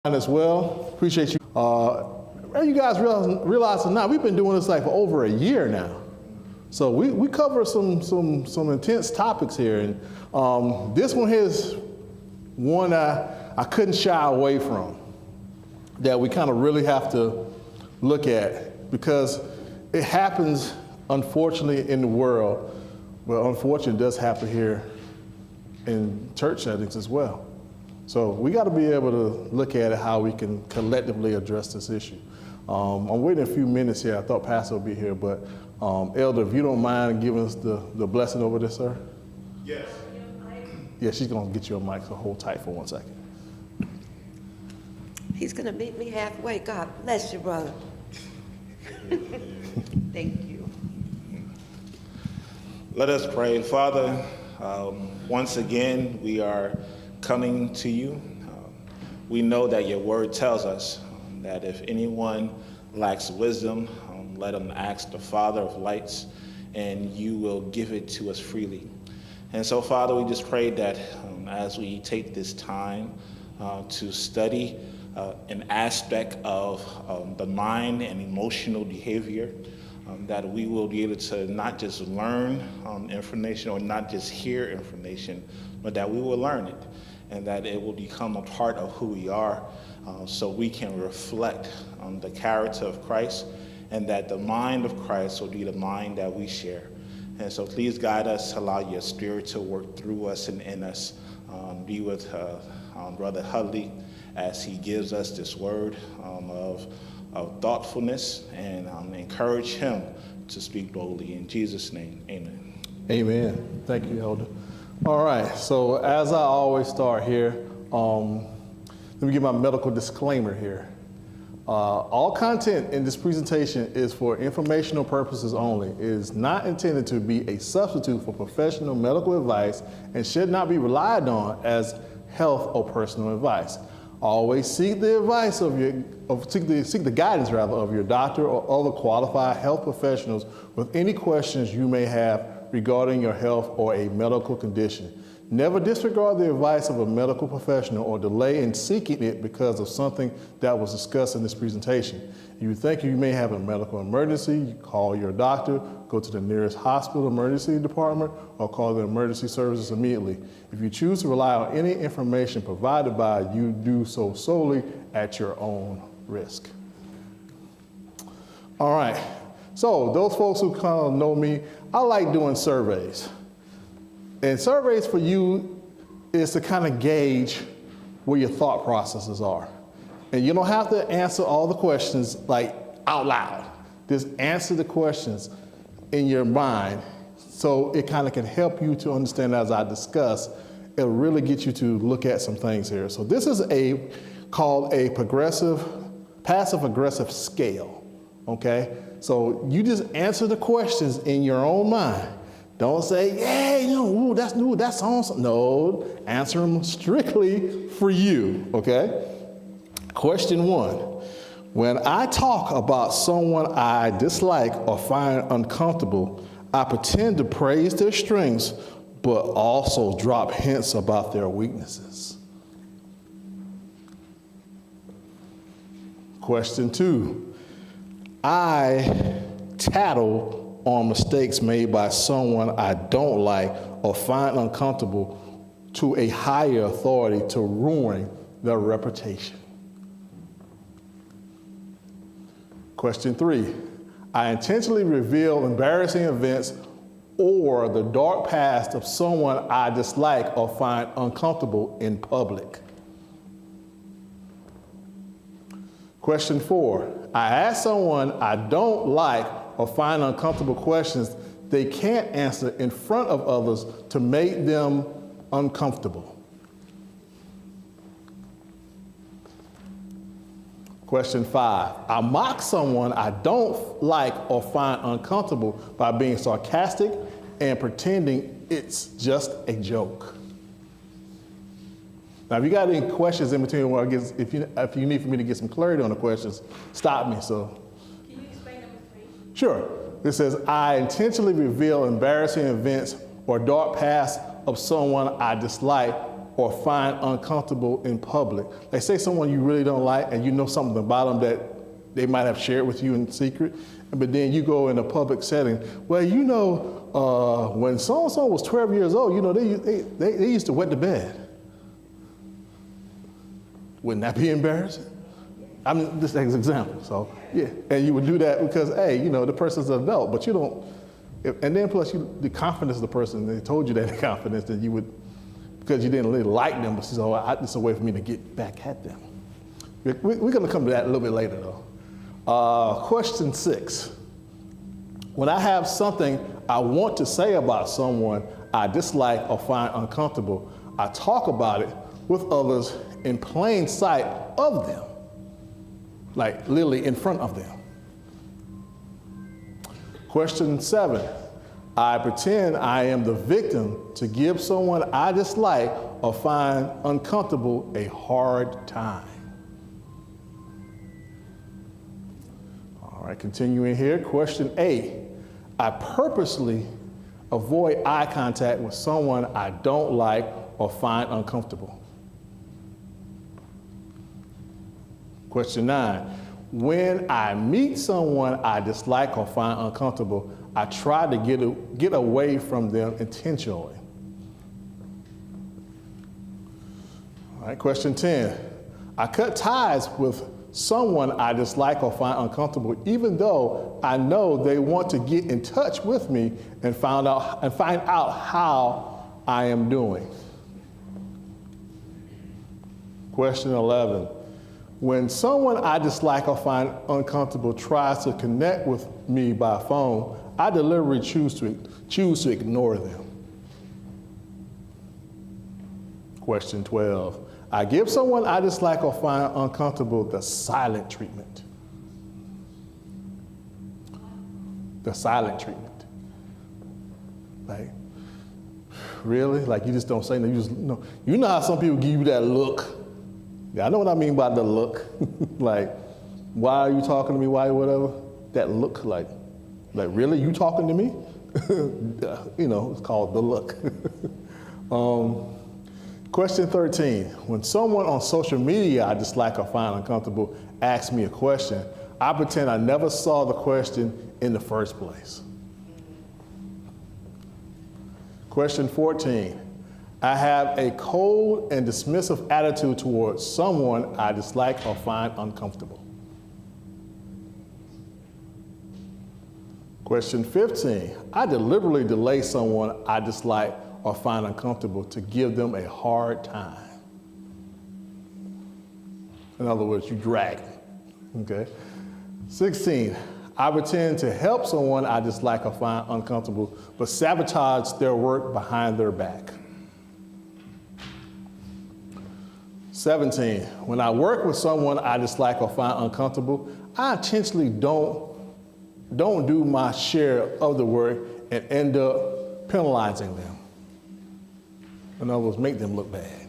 As well. Appreciate you. You guys realize or not, we've been doing this like for over a year now. So we cover some intense topics here, and this one here is one I couldn't shy away from, that we kind of really have to look at, because it happens, unfortunately, in the world. Well, unfortunately, it does happen here in church settings as well. So we got to be able to look at it, how we can collectively address this issue. I'm waiting a few minutes here. I thought Pastor would be here, but Elder, if you don't mind giving us the blessing over this, sir? Yes. Yeah, she's going to get you a mic, so hold tight for 1 second. He's going to meet me halfway. God bless you, brother. Thank you. Let us pray. Father, once again, we are coming to you. We know that your word tells us that if anyone lacks wisdom, let him ask the Father of lights, and you will give it to us freely. And so, Father, we just pray that as we take this time to study an aspect of the mind and emotional behavior, that we will be able to not just learn information or not just hear information, but that we will learn it, and that it will become a part of who we are, so we can reflect the character of Christ, and that the mind of Christ will be the mind that we share. And so please guide us, allow your spirit to work through us and in us. Be with Brother Hudley as he gives us this word of thoughtfulness, and encourage him to speak boldly. In Jesus' name, amen. Amen. Thank you, Elder. All right, so as I always start here, let me give my medical disclaimer here. All content in this presentation is for informational purposes only. It is not intended to be a substitute for professional medical advice and should not be relied on as health or personal advice. Always seek the advice seek the guidance rather of your doctor or other qualified health professionals with any questions you may have regarding your health or a medical condition. Never disregard the advice of a medical professional or delay in seeking it because of something that was discussed in this presentation. If you think you may have a medical emergency, you call your doctor, go to the nearest hospital emergency department, or call the emergency services immediately. If you choose to rely on any information provided by you, do so solely at your own risk. All right, so those folks who kind of know me, I like doing surveys. And surveys for you is to kind of gauge where your thought processes are. And you don't have to answer all the questions like out loud. Just answer the questions in your mind, so it kind of can help you to understand, as I discuss. It'll really get you to look at some things here. So this is called a passive-aggressive scale, okay? So you just answer the questions in your own mind. Don't say, yeah, ooh, that's awesome. No, answer them strictly for you, okay? Question 1, when I talk about someone I dislike or find uncomfortable, I pretend to praise their strengths, but also drop hints about their weaknesses. Question 2, I tattle on mistakes made by someone I don't like or find uncomfortable to a higher authority to ruin their reputation. Question 3, I intentionally reveal embarrassing events or the dark past of someone I dislike or find uncomfortable in public. Question 4, I ask someone I don't like or find uncomfortable questions they can't answer in front of others to make them uncomfortable. Question 5, I mock someone I don't like or find uncomfortable by being sarcastic and pretending it's just a joke. Now, if you got any questions in between, if you need for me to get some clarity on the questions, stop me. So. Can you explain number 3? Sure. It says, I intentionally reveal embarrassing events or dark past of someone I dislike or find uncomfortable in public. Like say someone you really don't like and you know something about them that they might have shared with you in secret, but then you go in a public setting. Well, you know, when so-and-so was 12 years old, you know, they used to wet the bed. Wouldn't that be embarrassing? I mean, this is an example, so yeah. And you would do that because, hey, you know, the person's an adult, but you don't, and then plus the confidence of the person, they told you that the confidence that you would, because you didn't really like them, but so it's a way for me to get back at them. We're gonna come to that a little bit later though. Question 6. When I have something I want to say about someone I dislike or find uncomfortable, I talk about it with others in plain sight of them, like literally in front of them. Question 7, I pretend I am the victim to give someone I dislike or find uncomfortable a hard time. All right, continuing here, question 8, I purposely avoid eye contact with someone I don't like or find uncomfortable. Question 9, when I meet someone I dislike or find uncomfortable, I try to get away from them intentionally. All right, question 10, I cut ties with someone I dislike or find uncomfortable, even though I know they want to get in touch with me and find out how I am doing. Question 11, when someone I dislike or find uncomfortable tries to connect with me by phone, I deliberately choose to ignore them. Question 12, I give someone I dislike or find uncomfortable the silent treatment. The silent treatment. Like, really? Like you just don't say nothing. You know how some people give you that look. Yeah, I know what I mean by the look. Like, why are you talking to me? Why, whatever? That look, like really, you talking to me? You know, it's called the look. Question 13, when someone on social media I dislike or find uncomfortable asks me a question, I pretend I never saw the question in the first place. Question 14, I have a cold and dismissive attitude towards someone I dislike or find uncomfortable. Question 15, I deliberately delay someone I dislike or find uncomfortable to give them a hard time. In other words, you drag it, okay? 16, I pretend to help someone I dislike or find uncomfortable, but sabotage their work behind their back. 17, when I work with someone I dislike or find uncomfortable, I intentionally don't do my share of the work and end up penalizing them. In other words, make them look bad.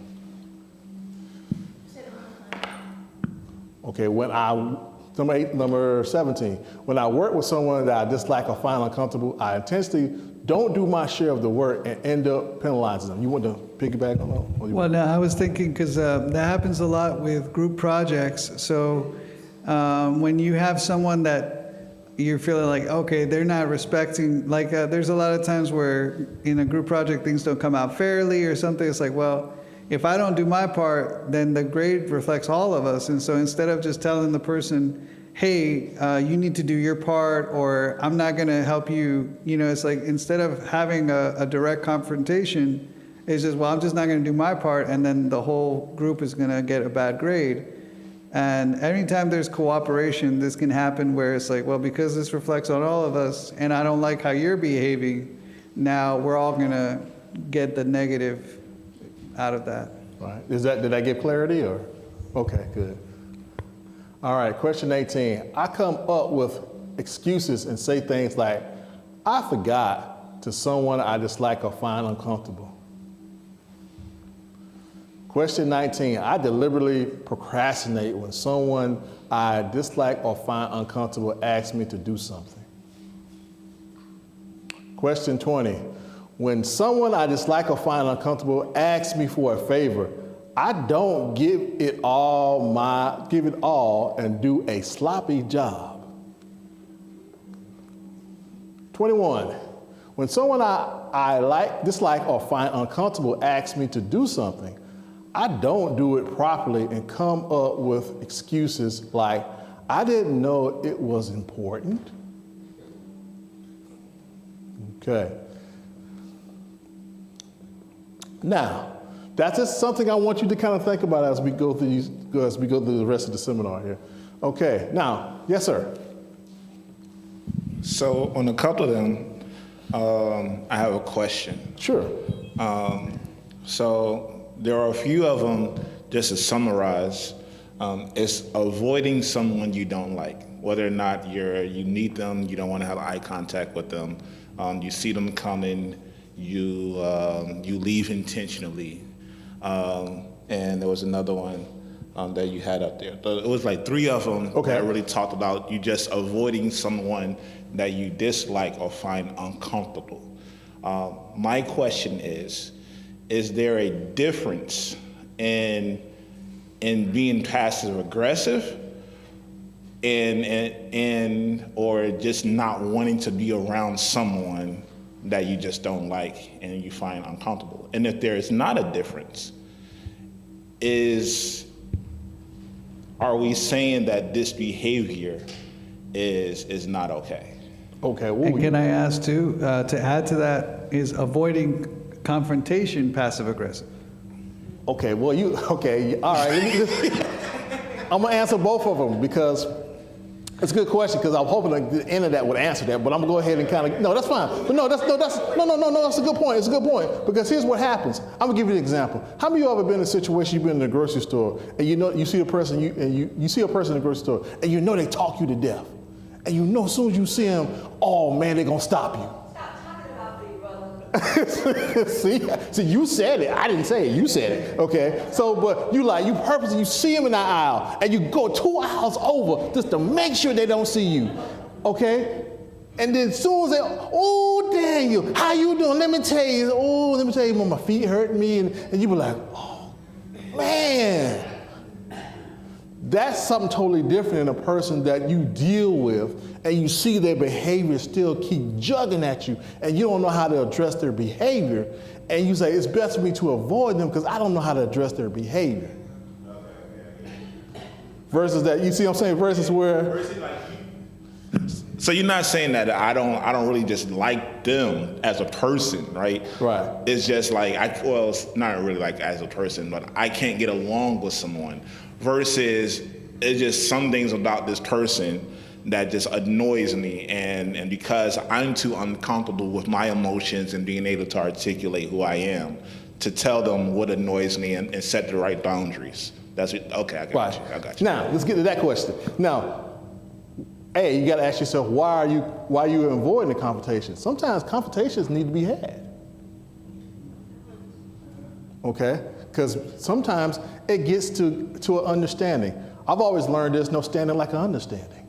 Okay, number 17, when I work with someone that I dislike or find uncomfortable, I intentionally don't do my share of the work and end up penalizing them. You want to piggyback on that? Well, no, I was thinking, because that happens a lot with group projects. So when you have someone that you're feeling like, okay, they're not respecting, like there's a lot of times where in a group project things don't come out fairly or something. It's like, well, if I don't do my part, then the grade reflects all of us. And so instead of just telling the person, hey, you need to do your part, or I'm not going to help you, you know, it's like instead of having a direct confrontation, it's just, well, I'm just not going to do my part, and then the whole group is going to get a bad grade. And anytime there's cooperation, this can happen where it's like, well, because this reflects on all of us, and I don't like how you're behaving, now we're all going to get the negative out of that. Right. Did I give clarity or? Okay, good. All right, question 18. I come up with excuses and say things like, I forgot, to someone I dislike or find uncomfortable. Question 19, I deliberately procrastinate when someone I dislike or find uncomfortable asks me to do something. Question 20, when someone I dislike or find uncomfortable asks me for a favor, I don't give it all and do a sloppy job. 21. When someone I dislike, or find uncomfortable asks me to do something, I don't do it properly and come up with excuses like, I didn't know it was important. Okay. Now, that's just something I want you to kind of think about as we go through the rest of the seminar here. Okay. Now, yes, sir. So on a couple of them, I have a question. Sure. So there are a few of them, just to summarize, it's avoiding someone you don't like, whether or not you need them, you don't want to have eye contact with them, you see them coming, you leave intentionally, and there was another one that you had up there. So it was like 3 of them that really talked about you just avoiding someone that you dislike or find uncomfortable. My question is there a difference in being passive aggressive and or just not wanting to be around someone that you just don't like and you find uncomfortable? And if there is not a difference, are we saying that this behavior is not okay? Okay. And can I ask too, to add to that, is avoiding confrontation passive aggressive? Okay. Well, all right. I'm gonna answer both of them because it's a good question, because I'm hoping at the end of that would answer that, but I'm gonna go ahead and kind of, no, that's fine. But that's a good point. It's a good point, because here's what happens. I'm gonna give you an example. How many of you ever been in a situation, you've been in a grocery store, and you see a person, you see a person in the grocery store, and you know they talk you to death. And you know as soon as you see them, oh man, they're gonna stop you. Stop talking about me, brother. See, you said it. I didn't say it. You said it. Okay. So, but you purposely, you see them in the aisle, and you go 2 aisles over just to make sure they don't see you. Okay. And then as soon as they, oh Daniel, how you doing? Let me tell you, when my feet hurt me, and you be like, oh man. That's something totally different than a person that you deal with and you see their behavior still keep jugging at you and you don't know how to address their behavior, and you say, it's best for me to avoid them because I don't know how to address their behavior. Versus that, you see what I'm saying? Versus where... So you're not saying that I don't really just like them as a person, right? Right. It's just like, it's not really like as a person, but I can't get along with someone. Versus it's just some things about this person that just annoys me, and because I'm too uncomfortable with my emotions and being able to articulate who I am, to tell them what annoys me and set the right boundaries. That's it. Okay, I got you. Now, let's get to that question. Now, you got to ask yourself, why are you avoiding the confrontation? Sometimes confrontations need to be had. Okay? Because sometimes it gets to an understanding. I've always learned there's no standing like an understanding.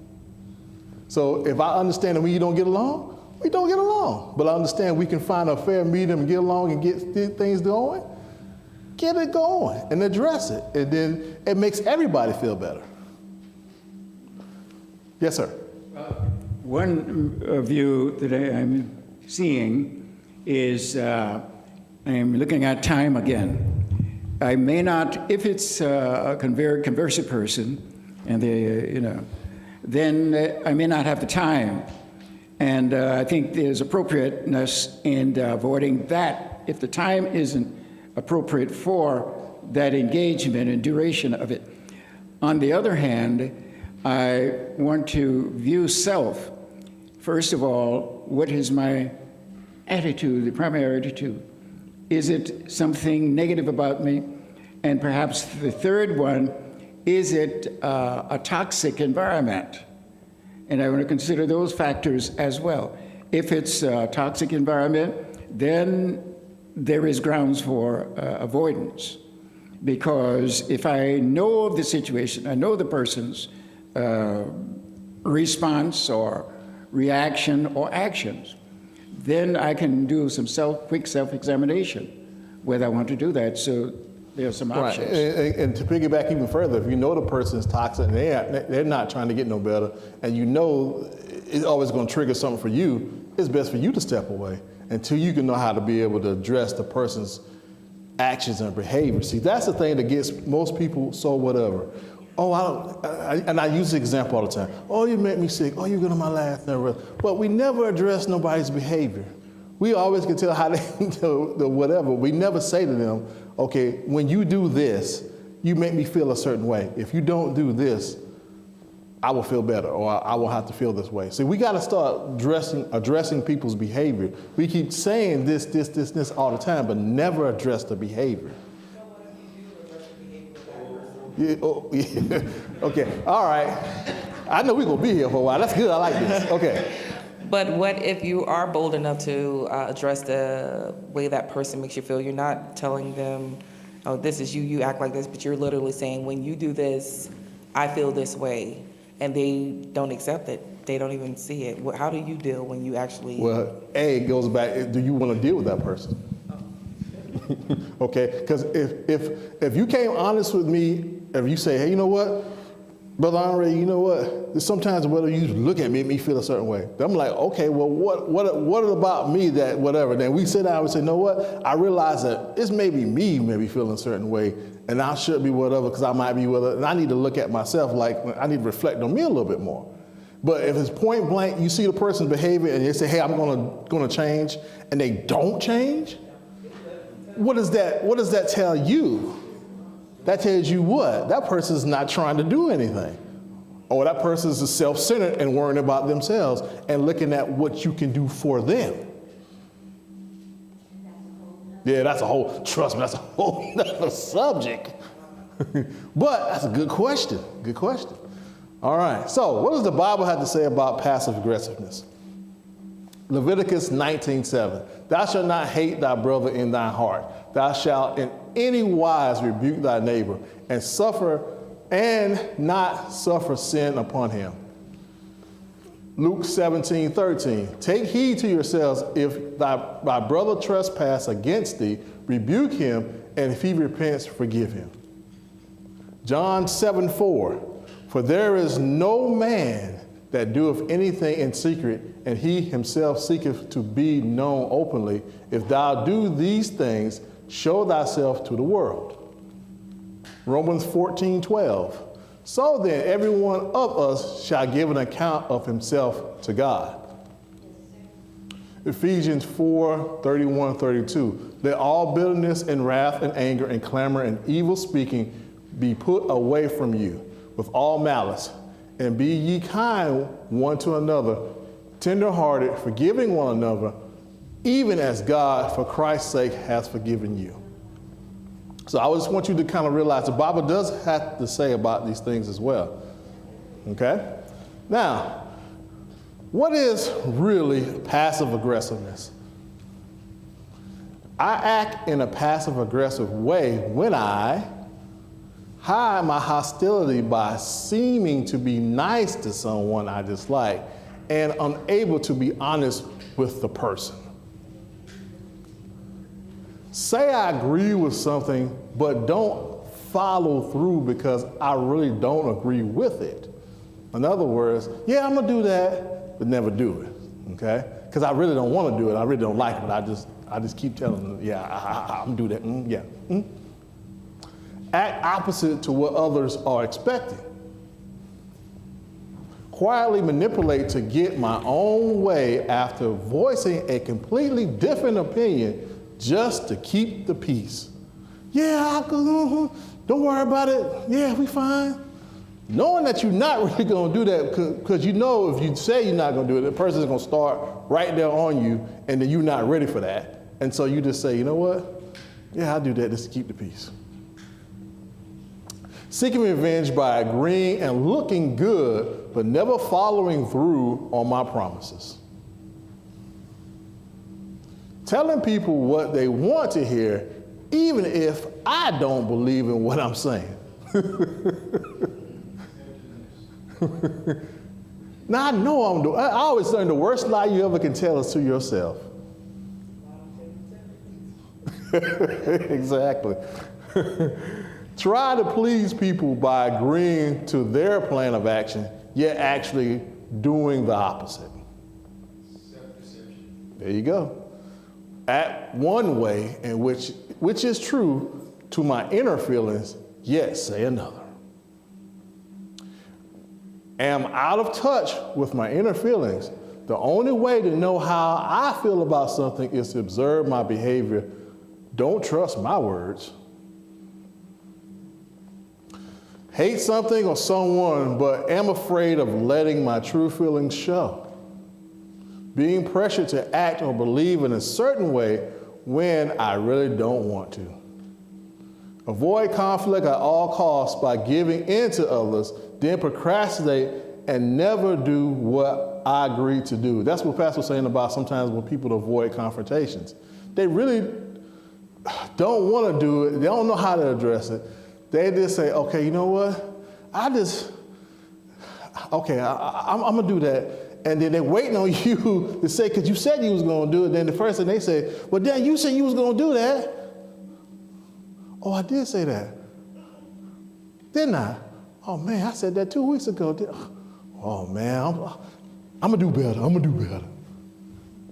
So if I understand that when you don't get along, we don't get along. But I understand we can find a fair medium and get along and get things going. Get it going and address it. And then it makes everybody feel better. Yes, sir. One view that I'm seeing is I'm looking at time again. I may not, if it's a conversive person, and then I may not have the time. And I think there's appropriateness in avoiding that if the time isn't appropriate for that engagement and duration of it. On the other hand, I want to view self. First of all, what is my attitude, the primary attitude? Is it something negative about me? And perhaps the third one, is it a toxic environment? And I want to consider those factors as well. If it's a toxic environment, then there is grounds for avoidance. Because if I know of the situation, I know the person's response or reaction or actions, then I can do some quick self-examination, whether I want to do that. So there's some Right, options. and to piggyback even further, if you know the person is toxic and they're not trying to get no better, and you know it's always going to trigger something for you, it's best for you to step away until you can know how to be able to address the person's actions and behavior. See, that's the thing that gets most people so whatever. Oh, and I use the example all the time. Oh, you make me sick. Oh, you're going to my last nerve. But we never address nobody's behavior. We always can tell how they the whatever. We never say to them, okay, when you do this, you make me feel a certain way. If you don't do this, I will feel better, or I will have to feel this way. See, we got to start addressing people's behavior. We keep saying this all the time, but never address the behavior. Yeah, oh, yeah. Okay, all right. I know we're going to be here for a while. That's good. I like this. Okay. But what if you are bold enough to address the way that person makes you feel? You're not telling them, oh, this is you act like this, but you're literally saying, when you do this, I feel this way. And they don't accept it. They don't even see it. How do you deal when you actually... Well, it goes back, do you want to deal with that person? Okay, because if you came honest with me, if you say, hey, you know what, Brother Andre, you know what, sometimes whether you look at me, make me feel a certain way. I'm like, okay, well, what about me that whatever? Then we sit down and say, you know what, I realize that it's maybe me maybe feeling a certain way, and I should be whatever because I might be whatever, and I need to look at myself like I need to reflect on me a little bit more. But if it's point blank, you see the person's behavior and they say, hey, I'm gonna change, and they don't change, what does that tell you? That tells you what? That person's not trying to do anything. Or that person's self-centered and worrying about themselves and looking at what you can do for them. Yeah, trust me, that's a whole nother subject. But that's a good question, good question. All right, so what does the Bible have to say about passive aggressiveness? Leviticus 19:7. Thou shalt not hate thy brother in thy heart. Thou shalt in any wise rebuke thy neighbor and not suffer sin upon him. Luke 17:13. Take heed to yourselves, if thy brother trespass against thee, rebuke him, and if he repents, forgive him. John 7:4. For there is no man that doeth anything in secret, and he himself seeketh to be known openly. If thou do these things, show thyself to the world. Romans 14:12. So then, every one of us shall give an account of himself to God. Ephesians 4:31-32. Let all bitterness and wrath and anger and clamor and evil speaking be put away from you with all malice. And be ye kind one to another, tender-hearted, forgiving one another, even as God, for Christ's sake, has forgiven you. So I just want you to kind of realize the Bible does have to say about these things as well. Okay? Now, what is really passive aggressiveness? I act in a passive aggressive way when I hide my hostility by seeming to be nice to someone I dislike and unable to be honest with the person. Say I agree with something, but don't follow through because I really don't agree with it. In other words, yeah, I'm gonna do that, but never do it, okay? Because I really don't want to do it. I really don't like it, but I just keep telling them, yeah, I'm gonna do that, yeah. Act opposite to what others are expecting. Quietly manipulate to get my own way after voicing a completely different opinion just to keep the peace. Yeah, don't worry about it. Yeah, we fine. Knowing that you're not really going to do that because you know if you say you're not going to do it, the person's going to start right there on you and then you're not ready for that. And so you just say, you know what? Yeah, I'll do that just to keep the peace. Seeking revenge by agreeing and looking good, but never following through on my promises. Telling people what they want to hear, even if I don't believe in what I'm saying. Now I know I'm doing. I always learn the worst lie you ever can tell is to yourself. Exactly. Try to please people by agreeing to their plan of action, yet actually doing the opposite. There you go. Act one way in which is true to my inner feelings, yet say another. Am out of touch with my inner feelings. The only way to know how I feel about something is to observe my behavior. Don't trust my words. Hate something or someone, but am afraid of letting my true feelings show. Being pressured to act or believe in a certain way when I really don't want to. Avoid conflict at all costs by giving in to others, then procrastinate and never do what I agreed to do. That's what Pastor was saying about sometimes when people avoid confrontations. They really don't want to do it. They don't know how to address it. They just say, okay, you know what? I'm going to do that. And then they're waiting on you to say, because you said you was going to do it. Then the first thing they say, well, Dan, you said you was going to do that. Oh, I did say that. Didn't I? Oh, man, I said that 2 weeks ago. Oh, man, I'm going to do better. I'm going to do better.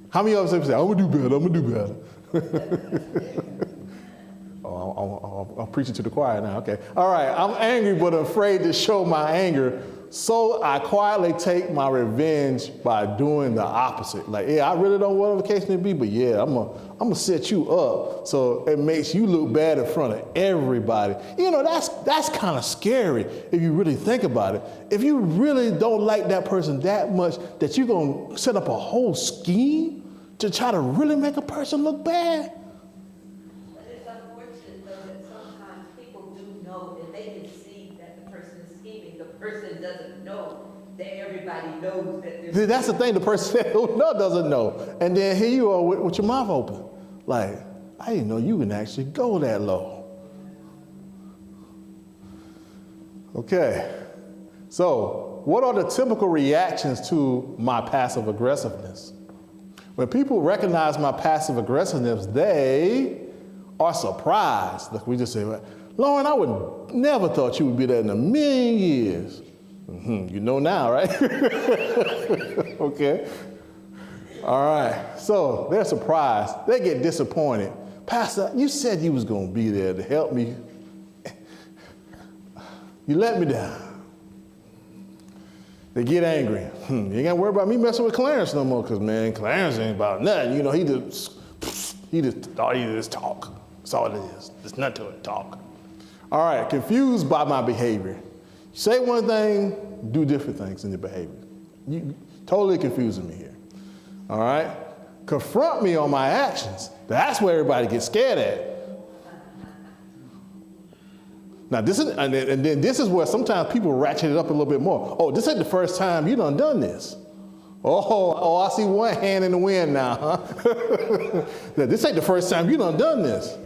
How many of us ever say, I'm going to do better, I'm going to do better? I'm preaching to the choir now, okay. All right, I'm angry but afraid to show my anger, so I quietly take my revenge by doing the opposite. Like, yeah, I really don't want whatever the case may be, but yeah, I'm gonna set you up so it makes you look bad in front of everybody. You know, that's kind of scary if you really think about it. If you really don't like that person that much that you're gonna set up a whole scheme to try to really make a person look bad. But it's unfortunate, though, that sometimes people do know and they can see that the person is scheming. The person doesn't know that everybody knows that they're That's the thing, the person who doesn't know. And then here you are with your mouth open. Like, I didn't know you can actually go that low. Okay, so what are the typical reactions to my passive aggressiveness? When people recognize my passive aggressiveness, they are surprised. Look, we just say, Lauren, I would never thought you would be that in a million years. You know now, right? Okay. All right. So they're surprised. They get disappointed. Pastor, you said you was going to be there to help me. You let me down. They get angry. You ain't got to worry about me messing with Clarence no more, because, man, Clarence ain't about nothing. You know, he just all he is talk. That's all it is. There's nothing to it, talk. All right, confused by my behavior. Say one thing, do different things in your behavior. You totally confusing me here. All right? Confront me on my actions. That's where everybody gets scared at. Now, this is, and then this is where sometimes people ratchet it up a little bit more. Oh, this ain't the first time you done this. Oh, I see one hand in the wind now, huh? This ain't the first time you done this.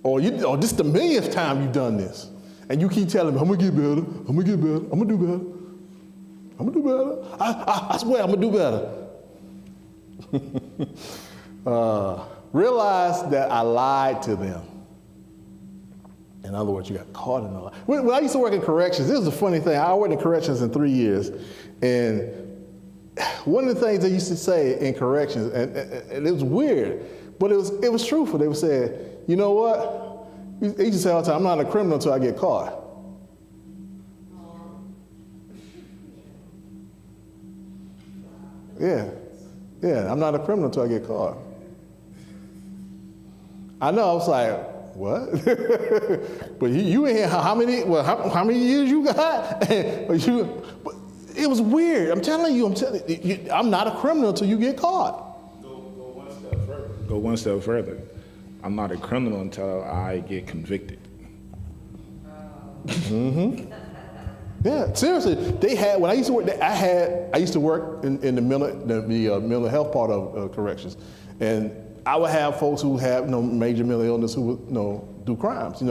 Or this is the millionth time you've done this. And you keep telling me, I'm gonna get better, I'm gonna get better, I'm gonna do better. I'm gonna do better. I swear I'm gonna do better. Realize that I lied to them. In other words, you got caught in a lie. When I used to work in corrections, this was a funny thing. I worked in corrections in 3 years. And one of the things they used to say in corrections, and it was weird, but it was truthful. They would say, you know what? They used to say all the time, I'm not a criminal until I get caught. Yeah, I'm not a criminal until I get caught. I know, I was like, what? But you in here, how many years you got? But it was weird. I'm telling you, I'm not a criminal until you get caught. Go one step further. Go one step further. I'm not a criminal until I get convicted. Mm-hmm. Yeah, seriously. They had, when I used to work, I used to work in the mental health part of corrections. And I would have folks who have major mental illness who would do crimes.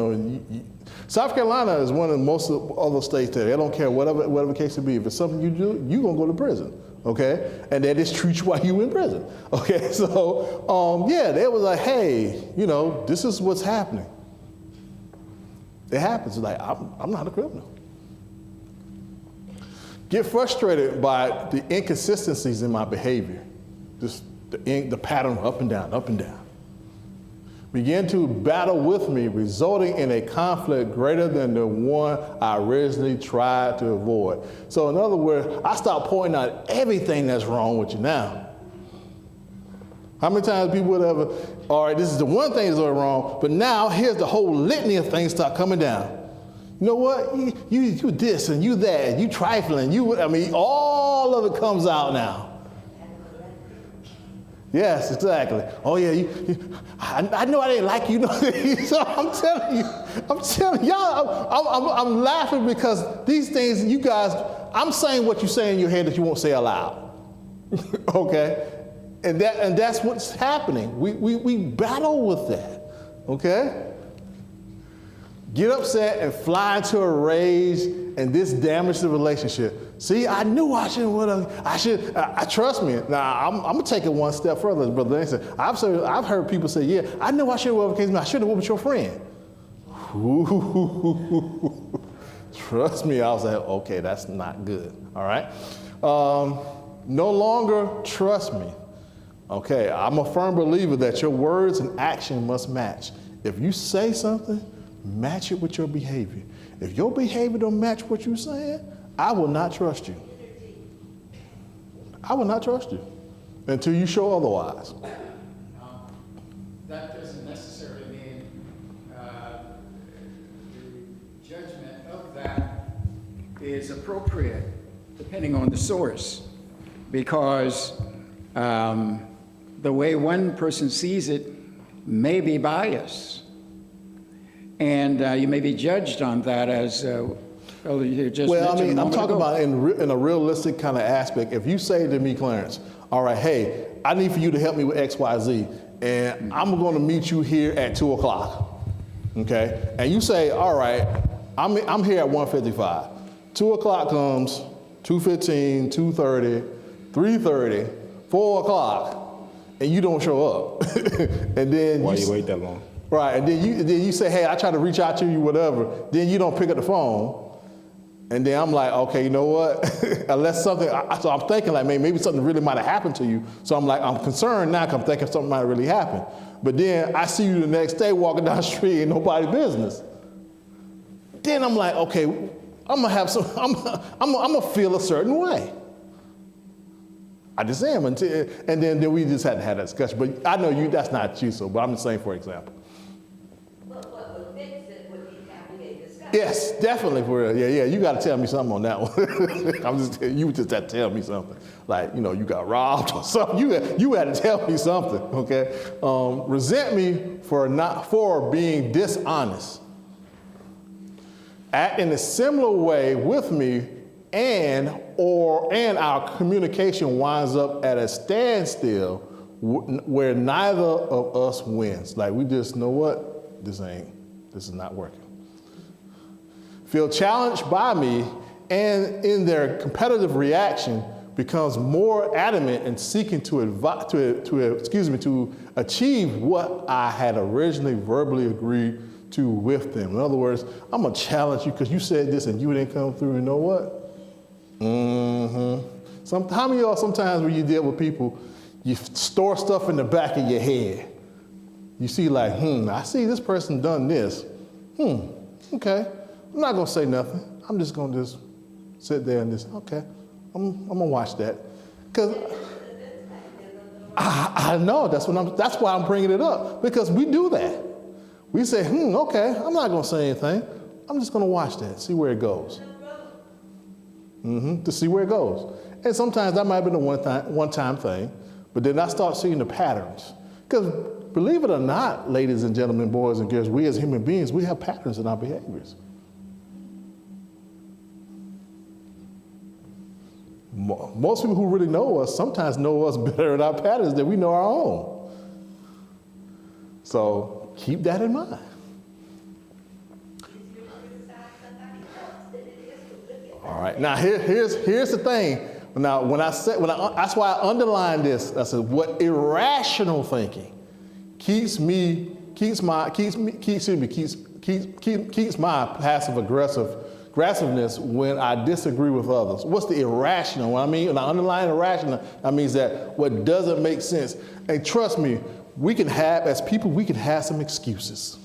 South Carolina is one of most other states that they don't care whatever case it be. If it's something you do, you're gonna go to prison, okay? And they just treat you while you in prison, okay? So yeah, they was like, hey, this is what's happening. It happens. Like I'm not a criminal. Get frustrated by the inconsistencies in my behavior, just the pattern up and down, up and down. Begin to battle with me, resulting in a conflict greater than the one I originally tried to avoid. So in other words, I start pointing out everything that's wrong with you now. How many times people would ever, all right, this is the one thing that's wrong, but now here's the whole litany of things start coming down. You know what? You this and you that, and you trifling, all of it comes out now. Yes, exactly. Oh yeah, I know I didn't like you. So I'm telling y'all, I'm laughing because these things, you guys, I'm saying what you say in your head that you won't say aloud. Okay? And that's what's happening. We battle with that. Okay? Get upset and fly into a rage, and this damages the relationship. See, I knew I shouldn't have. Trust me. Now, I'm going to take it one step further, Brother Langston. I've heard people say, yeah, I know I should have whooped I should have whooped your friend. Ooh, trust me, I was like, okay, that's not good. All right? No longer trust me. Okay, I'm a firm believer that your words and action must match. If you say something, match it with your behavior. If your behavior don't match what you're saying, I will not trust you. I will not trust you until you show otherwise. That doesn't necessarily mean the judgment of that is appropriate, depending on the source, because the way one person sees it may be biased. And you may be judged on that as you just mentioned. I'm talking about in a realistic kind of aspect. If you say to me, Clarence, all right, hey, I need for you to help me with X, Y, Z, and I'm going to meet you here at 2 o'clock, okay? And you say, all right, I'm here at 1:55. 2 o'clock comes, 2:15, 2:30, 3:30, 4 o'clock, and you don't show up. And then Why you wait that long? Right, and then you say, hey, I try to reach out to you, whatever. Then you don't pick up the phone. And then I'm like, okay, you know what? Unless something, so I'm thinking like maybe something really might have happened to you. So I'm like, I'm concerned now because I'm thinking something might have really happened. But then I see you the next day walking down the street and nobody's business. Then I'm like, okay, I'm gonna feel a certain way. I just am, and then we just had to have that discussion. But I know that's not you, but I'm just saying for example. Yes, definitely for real. Yeah, you got to tell me something on that one. You just had to tell me something. Like, you got robbed or something. You had to tell me something, okay? Resent me for being dishonest. Act in a similar way with me and our communication winds up at a standstill where neither of us wins. Like, we just know what? This is not working. Feel challenged by me, and in their competitive reaction becomes more adamant in seeking to achieve what I had originally verbally agreed to with them. In other words, I'm gonna challenge you because you said this and you didn't come through. You know what? How many of y'all sometimes when you deal with people, you store stuff in the back of your head? You see like, I see this person done this. Okay. I'm not gonna say nothing. I'm just gonna sit there and okay, I'm gonna watch that. Cause I know that's why I'm bringing it up, because we do that. We say, okay, I'm not gonna say anything. I'm just gonna watch that, see where it goes. To see where it goes. And sometimes that might have been a one-time thing, but then I start seeing the patterns. Because believe it or not, ladies and gentlemen, boys and girls, we as human beings, we have patterns in our behaviors. Most people who really know us sometimes know us better in our patterns than we know our own. So keep that in mind. All right. Now here's the thing. Now that's why I underlined this. I said what irrational thinking keeps my passive aggressiveness when I disagree with others. What's the irrational? When I underline irrational, that means that what doesn't make sense. And trust me, as people, we can have some excuses.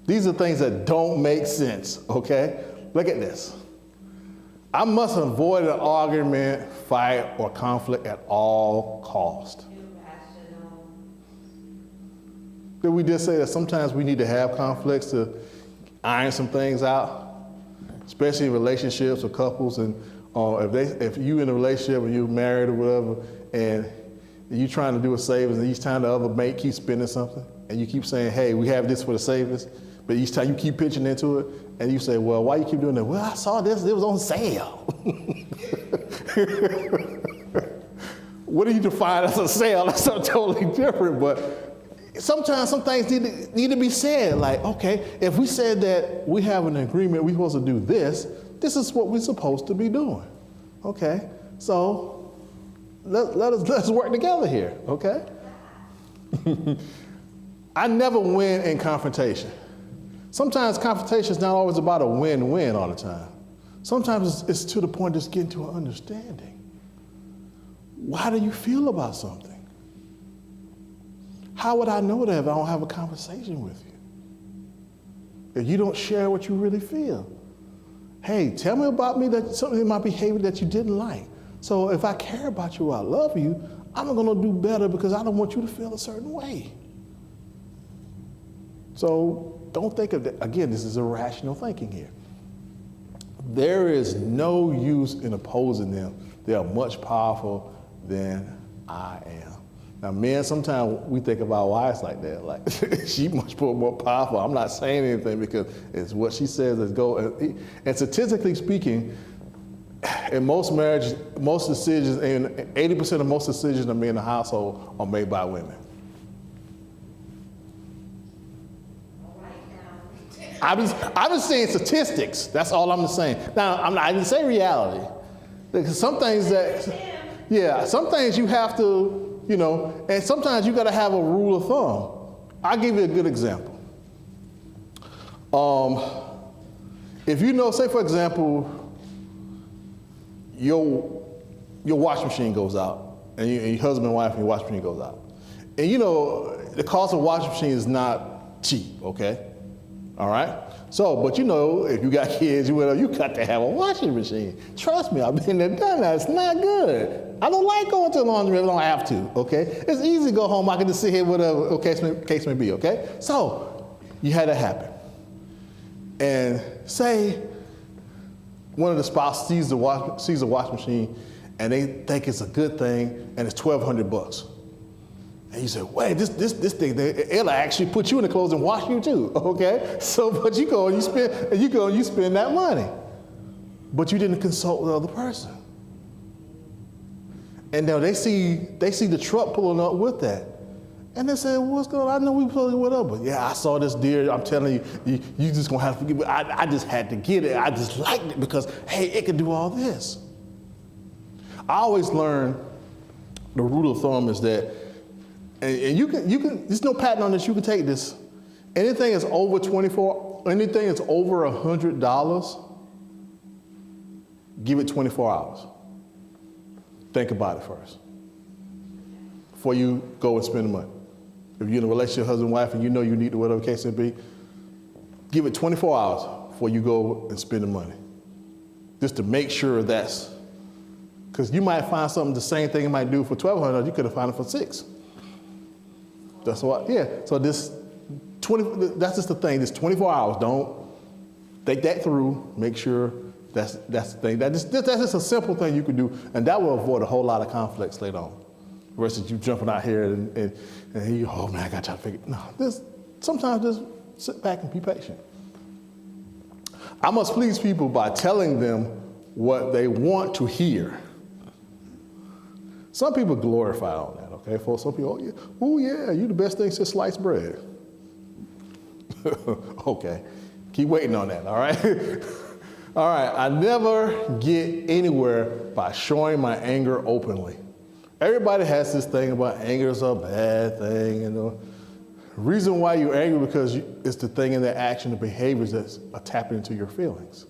These are things that don't make sense, okay? Look at this. I must avoid an argument, fight, or conflict at all cost. Irrational. Did we just say that sometimes we need to have conflicts to iron some things out, especially in relationships or couples, and if you in a relationship or you're married or whatever, and you're trying to do a savings, and each time the other mate keeps spending something, and you keep saying, hey, we have this for the savings, but each time you keep pitching into it, and you say, well, why you keep doing that? Well, I saw this, it was on sale. What do you define as a sale? That's something totally different, but sometimes some things need to be said, like, okay, if we said that we have an agreement, we're supposed to do this, this is what we're supposed to be doing, okay? So let's work together here, okay? I never win in confrontation. Sometimes confrontation is not always about a win-win all the time. Sometimes it's to the point of just getting to an understanding. Why do you feel about something? How would I know that if I don't have a conversation with you? If you don't share what you really feel? Hey, tell me about me, that something in my behavior that you didn't like. So if I care about you, I love you, I'm gonna do better because I don't want you to feel a certain way. So don't think of that. Again, this is irrational thinking here. There is no use in opposing them. They are much powerful than I am. Now, men, sometimes we think of our wives like that. Like, she much more powerful. I'm not saying anything because it's what she says is go. And statistically speaking, in most marriages, most decisions, and 80% of most decisions that made in the household are made by women. I'm just saying statistics. That's all I'm just saying. Now, I didn't say reality. Because some things some things you have to, and sometimes you got to have a rule of thumb. I'll give you a good example. If say for example, your washing machine goes out, and your husband and wife and your washing machine goes out. And the cost of a washing machine is not cheap, okay? All right? So, but if you got kids, you got to have a washing machine. Trust me, I've been there, done that. It's not good. I don't like going to the laundry if I don't have to, okay? It's easy to go home. I can just sit here, whatever case may be, okay? So, you had that happen. And say one of the spouses sees a washing machine and they think it's a good thing and it's $1,200. And you say, wait, this thing, it'll actually put you in the clothes and wash you too, okay? So, but you go and you spend that money. But you didn't consult the other person. And now they see the truck pulling up with that. And they say, what's going on? I know we pulling with up, but yeah, I saw this deer. I'm telling you, you just gonna have to forgive me. I just had to get it. I just liked it because, hey, it could do all this. I always learn the rule of thumb is that, and you can, there's no patent on this, you can take this. Anything that's over $100, give it 24 hours. Think about it first before you go and spend the money. If you're in a relationship, husband, wife, and you need to, whatever the case may be, give it 24 hours before you go and spend the money. Just to make sure because you might find something, the same thing you might do for $1,200, you could have found it for $600. That's what, yeah. So that's just the thing, this 24 hours. Don't think that through, make sure that's the thing. That's just a simple thing you can do, and that will avoid a whole lot of conflicts later on. Versus you jumping out here and you, oh man, I got to try to figure it. No, sometimes just sit back and be patient. I must please people by telling them what they want to hear. Some people glorify all that, Okay, for some people, oh yeah, you the best thing since sliced bread. Okay, keep waiting on that, all right? All right, I never get anywhere by showing my anger openly. Everybody has this thing about anger is a bad thing, you know. The reason why you're angry because it's the thing in the action, the behaviors that's tapping into your feelings.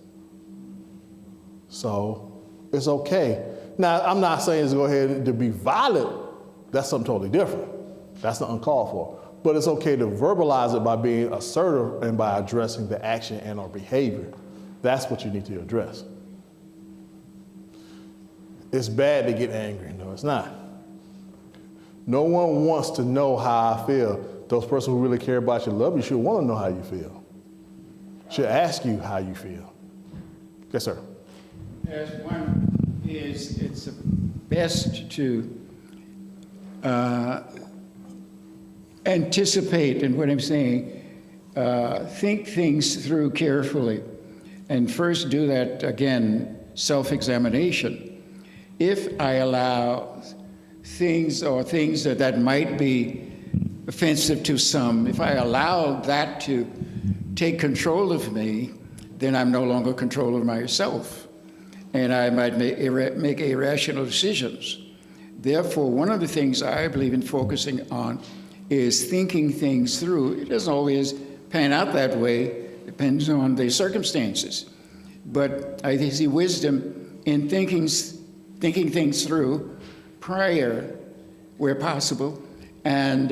So it's okay. Now, I'm not saying to go ahead to be violent. That's something totally different. That's not uncalled for. But it's okay to verbalize it by being assertive and by addressing the action and or behavior. That's what you need to address. It's bad to get angry. No, it's not. No one wants to know how I feel. Those persons who really care about you, love you, should want to know how you feel. Should ask you how you feel. Yes, sir. As one is, it's best to anticipate, and what I'm saying, think things through carefully. And first do that, again, self-examination. If I allow things that might be offensive to some, if I allow that to take control of me, then I'm no longer control of myself. And I might make irrational decisions. Therefore, one of the things I believe in focusing on is thinking things through. It doesn't always pan out that way. Depends on the circumstances. But I see wisdom in thinking things through prior, where possible, and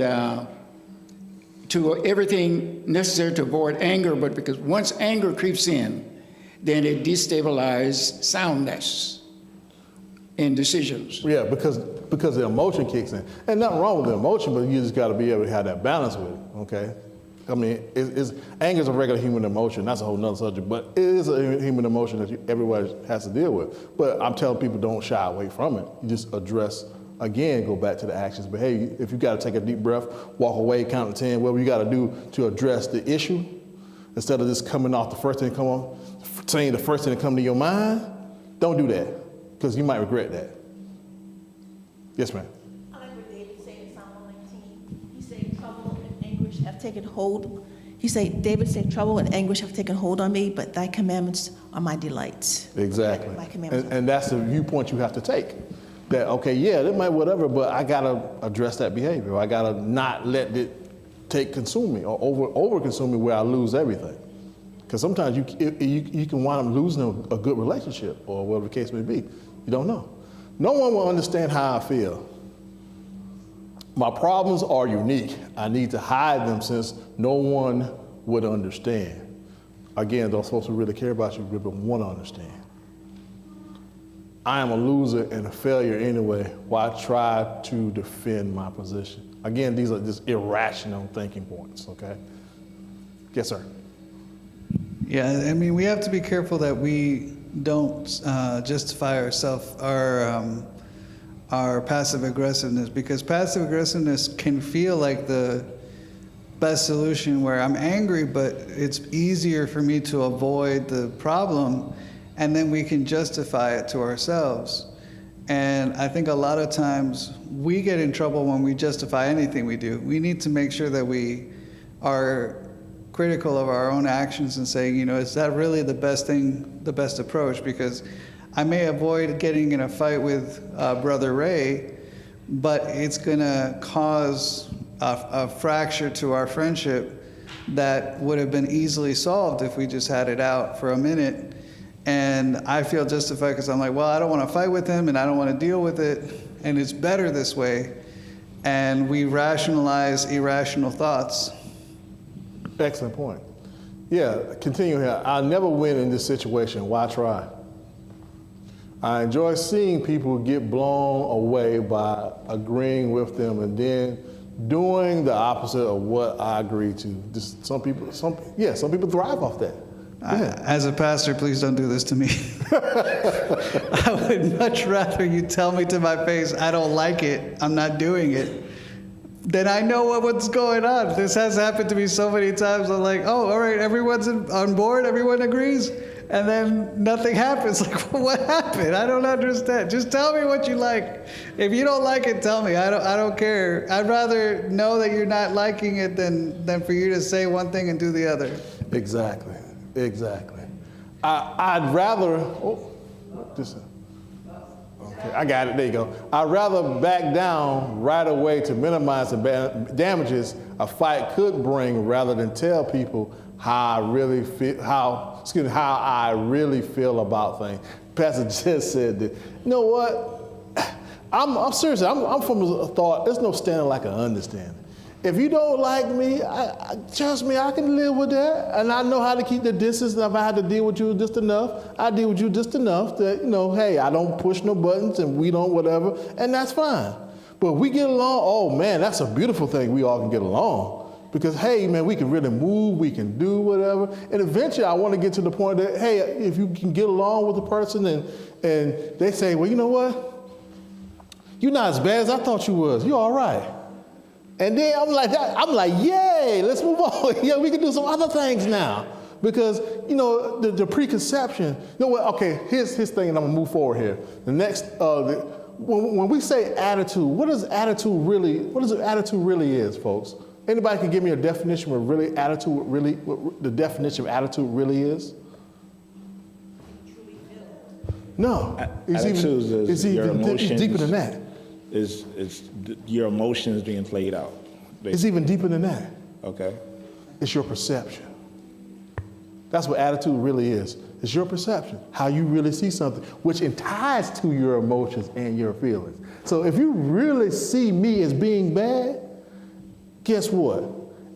to everything necessary to avoid anger, but because once anger creeps in, then it destabilizes soundness in decisions. Yeah, because the emotion kicks in. And nothing wrong with the emotion, but you just got to be able to have that balance with it, okay? I mean, anger is a regular human emotion. That's a whole nother subject, but it is a human emotion that everybody has to deal with. But I'm telling people don't shy away from it. You just address, again, go back to the actions. But hey, if you got to take a deep breath, walk away, count to 10, whatever you got to do to address the issue, instead of just coming off the first thing saying the first thing that come to your mind, don't do that, because you might regret that. Yes, ma'am. I like what David said in Psalm 119. He said, trouble and anguish have taken hold. David said, trouble and anguish have taken hold on me, but thy commandments are my delights. Exactly. My commandments And that's the viewpoint you have to take. That, okay, yeah, it might whatever, but I got to address that behavior. I got to not let it consume me or over consume me where I lose everything. Because sometimes you can wind up losing a good relationship or whatever the case may be. You don't know. No one will understand how I feel. My problems are unique. I need to hide them since no one would understand. Again, those folks who really care about you really want to understand. I am a loser and a failure anyway. Why try to defend my position? Again, these are just irrational thinking points, okay? Yes, sir. Yeah, I mean, we have to be careful that we don't justify our passive aggressiveness, because passive aggressiveness can feel like the best solution where I'm angry, but it's easier for me to avoid the problem, and then we can justify it to ourselves. And I think a lot of times we get in trouble when we justify anything we do. We need to make sure that we are critical of our own actions and saying, is that really the best thing, the best approach? Because I may avoid getting in a fight with Brother Ray, but it's going to cause a fracture to our friendship that would have been easily solved if we just had it out for a minute. And I feel justified because I'm like, well, I don't want to fight with him and I don't want to deal with it, and it's better this way. And we rationalize irrational thoughts. Excellent point. Yeah, continue here. I'll never win in this situation. Why try? I enjoy seeing people get blown away by agreeing with them and then doing the opposite of what I agree to. Some people thrive off that. As a pastor, please don't do this to me. I would much rather you tell me to my face, I don't like it, I'm not doing it, then I know what's going on. This has happened to me so many times. I'm like, oh, all right, everyone's on board, everyone agrees. and then nothing happens. Like, what happened? I don't understand. Just tell me what you like. If you don't like it, tell me. I don't care. I'd rather know that you're not liking it than for you to say one thing and do the other. Exactly. I'd rather, okay, I got it, there you go. I'd rather back down right away to minimize the damages a fight could bring rather than tell people how I really feel about things. Pastor just said that, you know what? I'm serious, I'm from a thought, there's no standing like an understanding. If you don't like me, trust me, I can live with that. And I know how to keep the distance. And if I had to deal with you just enough, I deal with you just enough that, hey, I don't push no buttons and we don't whatever, and that's fine. But we get along, oh man, that's a beautiful thing, we all can get along. Because hey, man, we can really move, we can do whatever. And eventually I want to get to the point that, hey, if you can get along with the person and they say, well, you know what? You're not as bad as I thought you was, you're all right. And then I'm like, yay, let's move on. Yeah, we can do some other things now. Because, the preconception, okay, here's his thing, and I'm gonna move forward here. The next, when we say attitude, what does attitude really is, folks? Anybody can give me a definition of what the definition of attitude really is? No, it's even deeper than that. Is your emotions being played out. Basically. It's even deeper than that. Okay. It's your perception. That's what attitude really is. It's your perception, how you really see something, which ties to your emotions and your feelings. So if you really see me as being bad, guess what?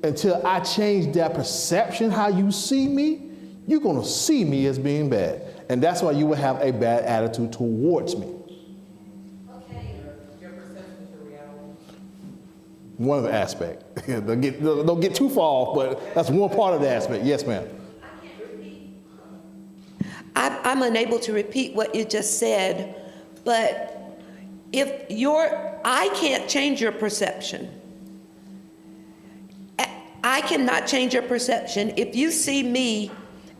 Until I change that perception, how you see me, you're gonna see me as being bad. And that's why you will have a bad attitude towards me. One of the aspects. Don't get too far off, but that's one part of the aspect. Yes, ma'am. I can't repeat. I'm unable to repeat what you just said, but I can't change your perception. I cannot change your perception. If you see me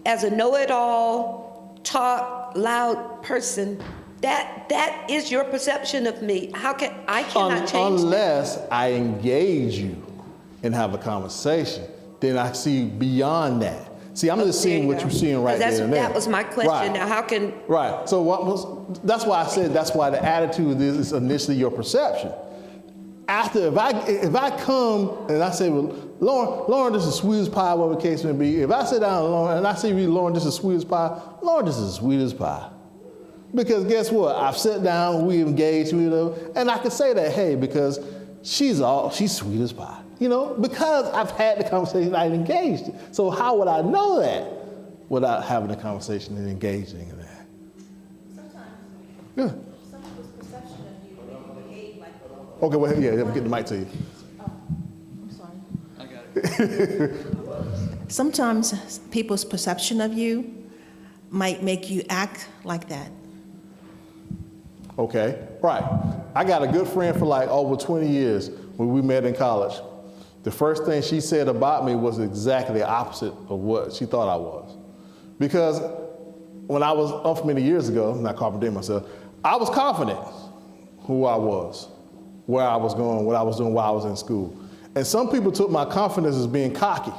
as a know-it-all, talk loud person, that is your perception of me. I cannot change unless that. I engage you and have a conversation, then I see beyond that. See, I'm just seeing what you're seeing right there and there. That was my question. Right. Now, how can... Right. So that's why I said that's why the attitude is initially your perception. After, if I come and I say, well, Lauren, this is sweet as pie, whatever the case may be. If I sit down with Lauren and I say, Lauren, this is sweet as pie, Lauren, this is sweet as pie. Because guess what? I've sat down, we engaged with her, and I can say that, hey, because she's sweet as pie. Because I've had the conversation, I engaged. So how would I know that without having a conversation and engaging in that? Sometimes. Yeah. Some people's perception of you make you behave like. Okay, well, yeah, I'm getting the mic to you. Oh, I'm sorry. I got it. Sometimes people's perception of you might make you act like that. Okay, right. I got a good friend for like over 20 years when we met in college. The first thing she said about me was exactly the opposite of what she thought I was. Because when I was many years ago, not complimenting myself, I was confident who I was, where I was going, what I was doing while I was in school. And some people took my confidence as being cocky.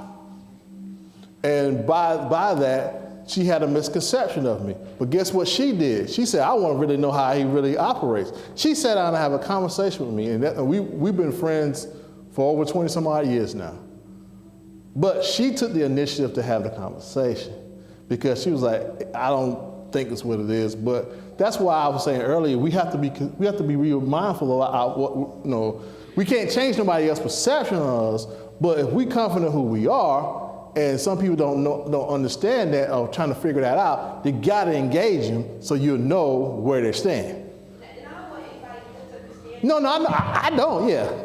And by that, she had a misconception of me. But guess what she did? She said, I want to really know how he really operates. She sat down and had a conversation with me, and we've been friends for over 20 some odd years now. But she took the initiative to have the conversation because she was like, I don't think it's what it is. But that's why I was saying earlier, we have to be real mindful of what, we can't change nobody else's perception of us, but if we confident who we are, and some people don't understand that or trying to figure that out, you got to engage them so you'll know where they stand. And I don't want anybody to misunderstand. No, I don't, yeah.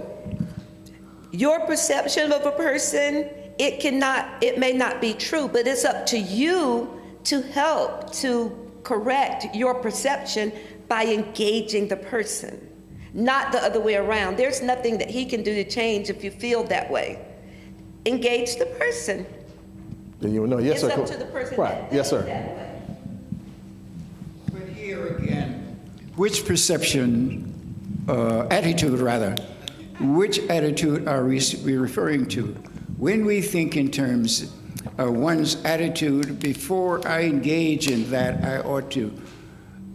Your perception of a person, it may not be true, but it's up to you to help to correct your perception by engaging the person, not the other way around. There's nothing that he can do to change if you feel that way. Engage the person. Then you know, yes, it's sir. up to the person right. that Yes, sir. that way. here again, which perception, attitude rather, which attitude are we referring to? When we think in terms of one's attitude, before I engage in that, I ought to,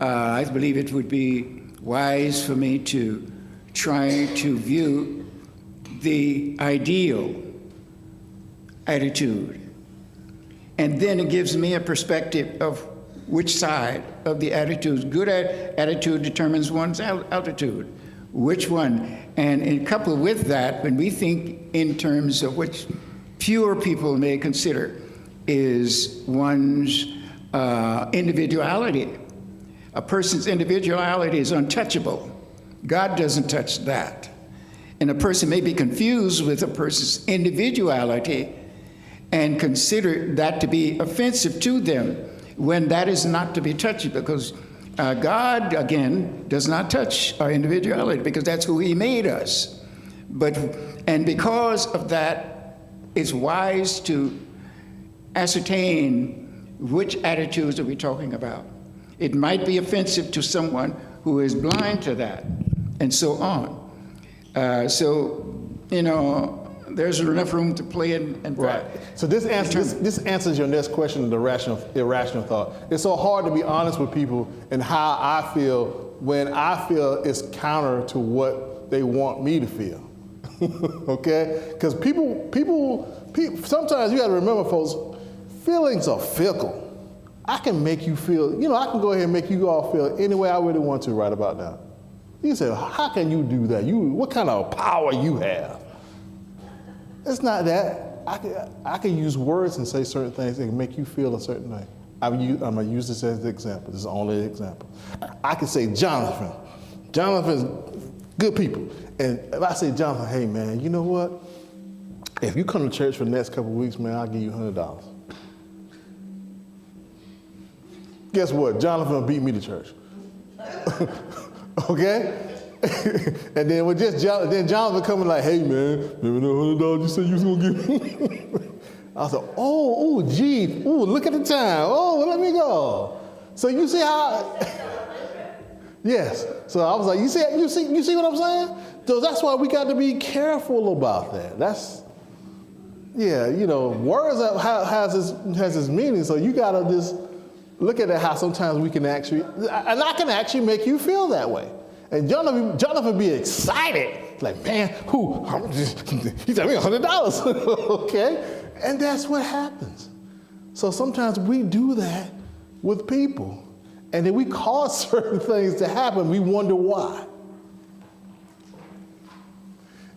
I believe it would be wise for me to try to view the ideal attitude. And then it gives me a perspective of which side of the attitude. Good attitude determines one's altitude. Which one? And coupled with that, when we think in terms of which fewer people may consider is one's individuality. A person's individuality is untouchable. God doesn't touch that. And a person may be confused with a person's individuality and consider that to be offensive to them when that is not to be touched, because God, again, does not touch our individuality because that's who he made us. And because of that, it's wise to ascertain which attitudes are we talking about. It might be offensive to someone who is blind to that, and so on. There's enough room to play in right. So this answers your next question, the irrational thought. It's so hard to be honest with people and how I feel when I feel it's counter to what they want me to feel. Okay? Because people, sometimes you got to remember, folks, feelings are fickle. I can make you feel, I can go ahead and make you all feel any way I really want to right about now. You say, how can you do that? What kind of power you have? It's not that. I can use words and say certain things that can make you feel a certain way. I'm going to use this as an example. This is only an example. I can say, Jonathan's good people. And if I say, Jonathan, hey, man, you know what? If you come to church for the next couple of weeks, man, I'll give you $100. Guess what? Jonathan will beat me to church. Okay? And then Jonathan coming like, hey man, remember that $100 you said you was gonna give me? I was like, gee, look at the time. Let me go. So you see how? Yes. So I was like, you see what I'm saying? So that's why we got to be careful about that. Words has this meaning. So you gotta just look at it how sometimes we can actually, and I can actually make you feel that way. And Jonathan be excited, like, man, he sent me $100, okay? And that's what happens. So sometimes we do that with people, and then we cause certain things to happen. We wonder why.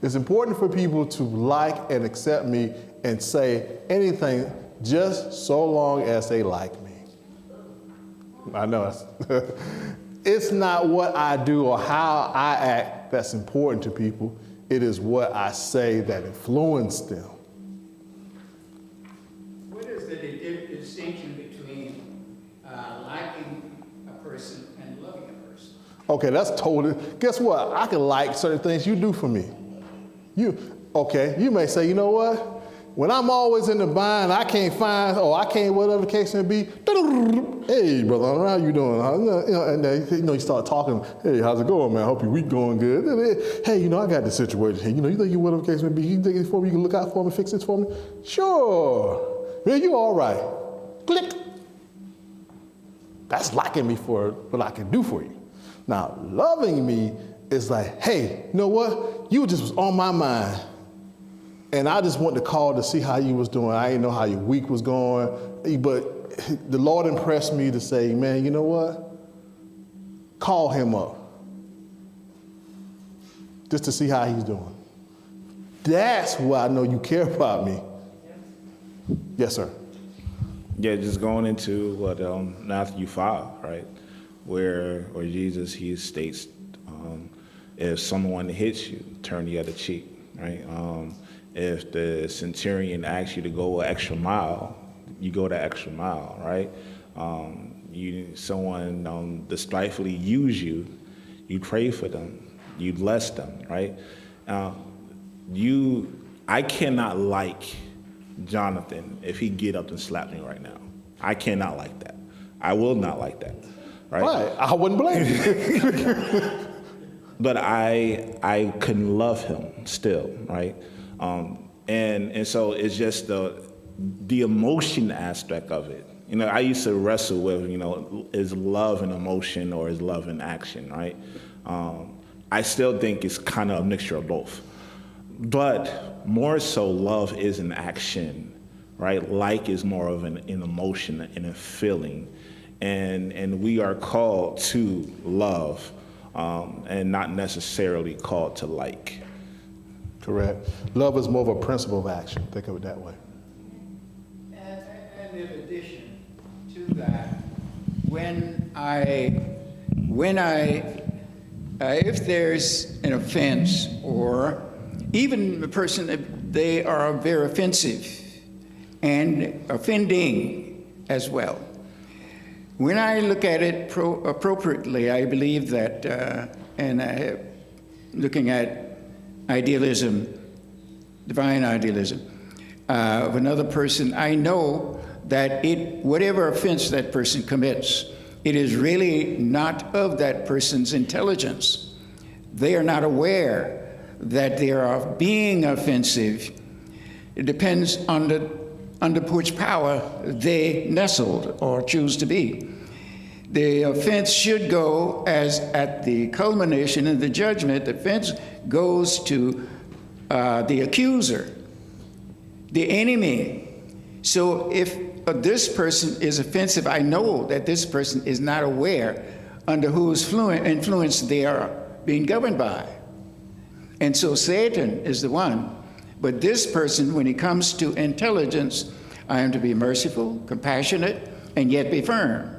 It's important for people to like and accept me and say anything just so long as they like me. I know it's not what I do or how I act that's important to people. It is what I say that influences them. What is the distinction between liking a person and loving a person? Okay, that's totally, guess what? I can like certain things you do for me. You may say, you know what? When I'm always in the bind, I can't find, whatever the case may be. Hey, brother, how you doing? And then, you start talking. Hey, how's it going, man? I hope your week going good. Hey, I got this situation. Hey, you think whatever the case may be, you think it for me? You can look out for me, fix this for me? Sure. Man, you all right. Click. That's liking me for what I can do for you. Now, loving me is like, hey, you know what? You just was on my mind. And I just wanted to call to see how you was doing. I didn't know how your week was going. But the Lord impressed me to say, man, you know what? Call him up. Just to see how he's doing. That's why I know you care about me. Yes, sir. Yeah, just going into what Matthew 5, right? Where Jesus, he states, if someone hits you, turn the other cheek, right? If the centurion asks you to go an extra mile, you go the extra mile, right? Someone despitefully use you, you pray for them, you bless them, right? I cannot like Jonathan if he get up and slap me right now. I cannot like that. I will not like that. right? Right. I wouldn't blame you. But I couldn't love him still, right? And so it's just the emotion aspect of it. You know, I used to wrestle with, you know, is love an emotion or is love an action, right? I still think it's kind of a mixture of both. But more so, love is an action, right? Like is more of an emotion and a feeling. And we are called to love and not necessarily called to like. Correct. Love is more of a principle of action. Think of it that way. And in addition to that, if there's an offense or even a person that they are very offensive and offending as well, when I look at it appropriately, I believe that, looking at idealism, divine idealism, of another person, I know that whatever offense that person commits, it is really not of that person's intelligence. They are not aware that they are being offensive. It depends on under which power they nestled or choose to be. The offense should go as at the culmination of the judgment. The offense goes to the accuser, the enemy. So if this person is offensive, I know that this person is not aware under whose influence they are being governed by. And so Satan is the one. But this person, when it comes to intelligence, I am to be merciful, compassionate, and yet be firm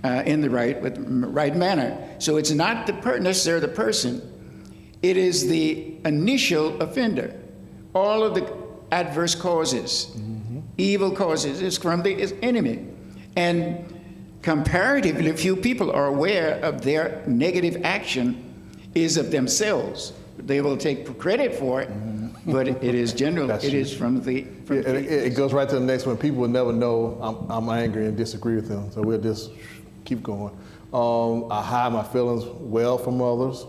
in the right manner. So it's not necessarily the person. It is the initial offender. All of the adverse causes, evil causes, is from the enemy. And comparatively few people are aware of their negative action is of themselves. They will take credit for it, but it is general. It is from the. It goes right to the next one. People will never know I'm angry and disagree with them, so we'll just keep going. I hide my feelings well from others.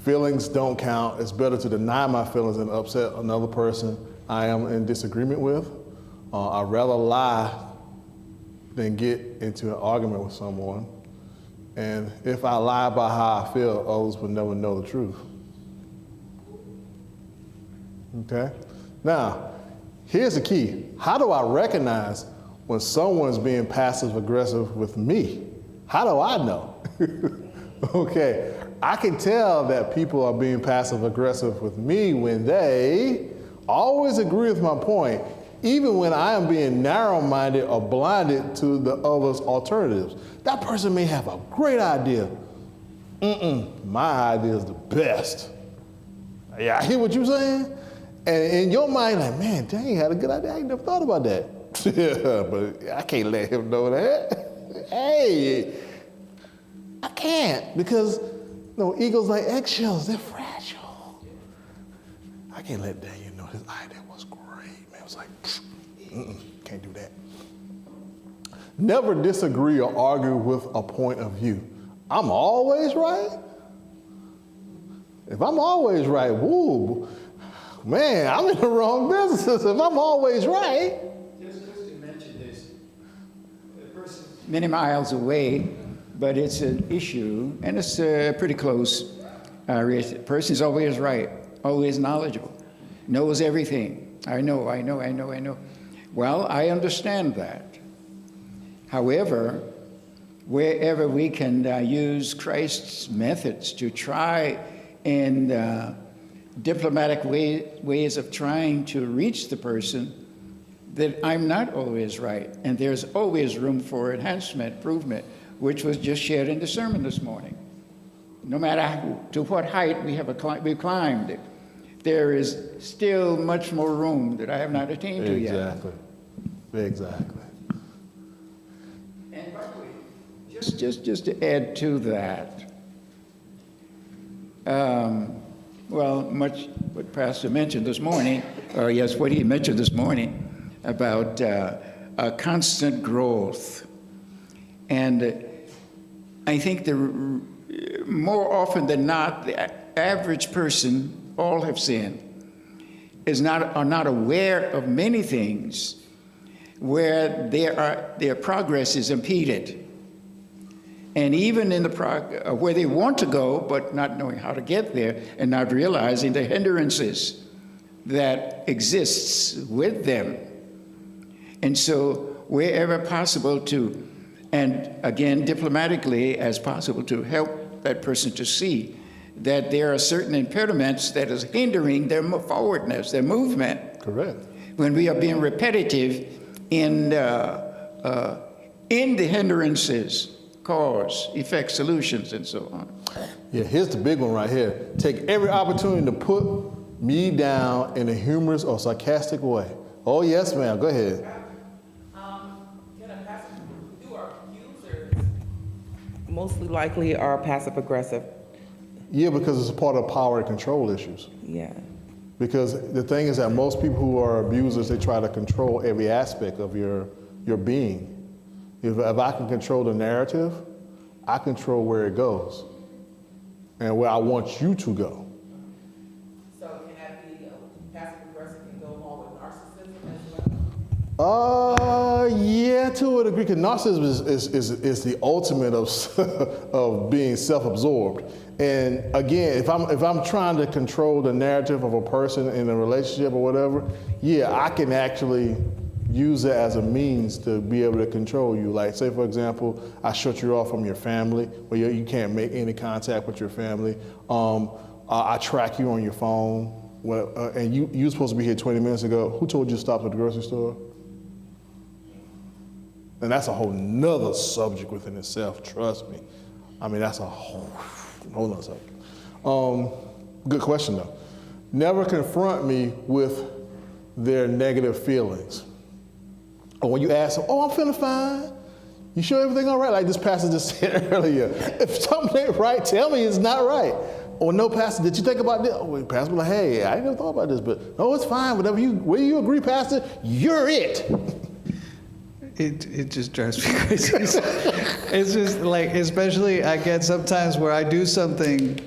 Feelings don't count. It's better to deny my feelings than upset another person I am in disagreement with. I'd rather lie than get into an argument with someone. And if I lie about how I feel, others will never know the truth. Okay? Now, here's the key. How do I recognize when someone's being passive aggressive with me? How do I know? Okay, I can tell that people are being passive aggressive with me when they always agree with my point, even when I am being narrow-minded or blinded to the other's alternatives. That person may have a great idea. My idea is the best. Yeah, I hear what you're saying. And in your mind, like, man, dang, he had a good idea. I ain't never thought about that. Yeah, but I can't let him know that. Hey, I can't, because eagles like eggshells, they're fragile. I can't let Daniel know his idea was great. Man, it was like, can't do that. Never disagree or argue with a point of view. I'm always right. If I'm always right, woo, man, I'm in the wrong business if I'm always right. Just to mention this, the person many miles away, but it's an issue, and it's pretty close. The person is always right, always knowledgeable, knows everything. I know. Well, I understand that. However, wherever we can use Christ's methods to try and diplomatic ways of trying to reach the person, that I'm not always right, and there's always room for enhancement, improvement, which was just shared in the sermon this morning. No matter to what height we've climbed, there is still much more room that I have not attained to yet. Exactly. And by the way, just to add to that, much what Pastor mentioned this morning, what he mentioned this morning about constant growth. And I think more often than not, the average person, all have sinned, are not aware of many things where their progress is impeded. And even in where they want to go, but not knowing how to get there and not realizing the hindrances that exists with them. And so wherever possible and again, diplomatically as possible, to help that person to see that there are certain impediments that is hindering their forwardness, their movement. Correct. When we are being repetitive in the hindrances, cause, effect, solutions, and so on. Yeah, here's the big one right here. Take every opportunity to put me down in a humorous or sarcastic way. Oh, yes, ma'am. Go ahead. Do our users mostly likely are passive aggressive? Yeah, because it's a part of power and control issues. Yeah. Because the thing is that most people who are abusers, they try to control every aspect of your being. If I can control the narrative, I control where it goes and where I want you to go. So can that be passive aggressive can go along with narcissism as well? Yeah, to a degree. Because narcissism is the ultimate of being self-absorbed. And again, if I'm trying to control the narrative of a person in a relationship or whatever, yeah, I can actually use it as a means to be able to control you. Like, say for example, I shut you off from your family, where you can't make any contact with your family. I track you on your phone, and you were supposed to be here 20 minutes ago. Who told you to stop at the grocery store? And that's a whole nother subject within itself, trust me. I mean, that's a whole nother subject. Good question though. Never confront me with their negative feelings. Or when you ask them, oh, I'm feeling fine. You sure everything all right? Like this pastor just said earlier. If something ain't right, tell me it's not right. Or no, pastor, did you think about this? Oh, pastor be like, hey, I never thought about this, but no, it's fine. Where you agree, pastor, you're it. It just drives me crazy. It's just like, especially I get sometimes where I do something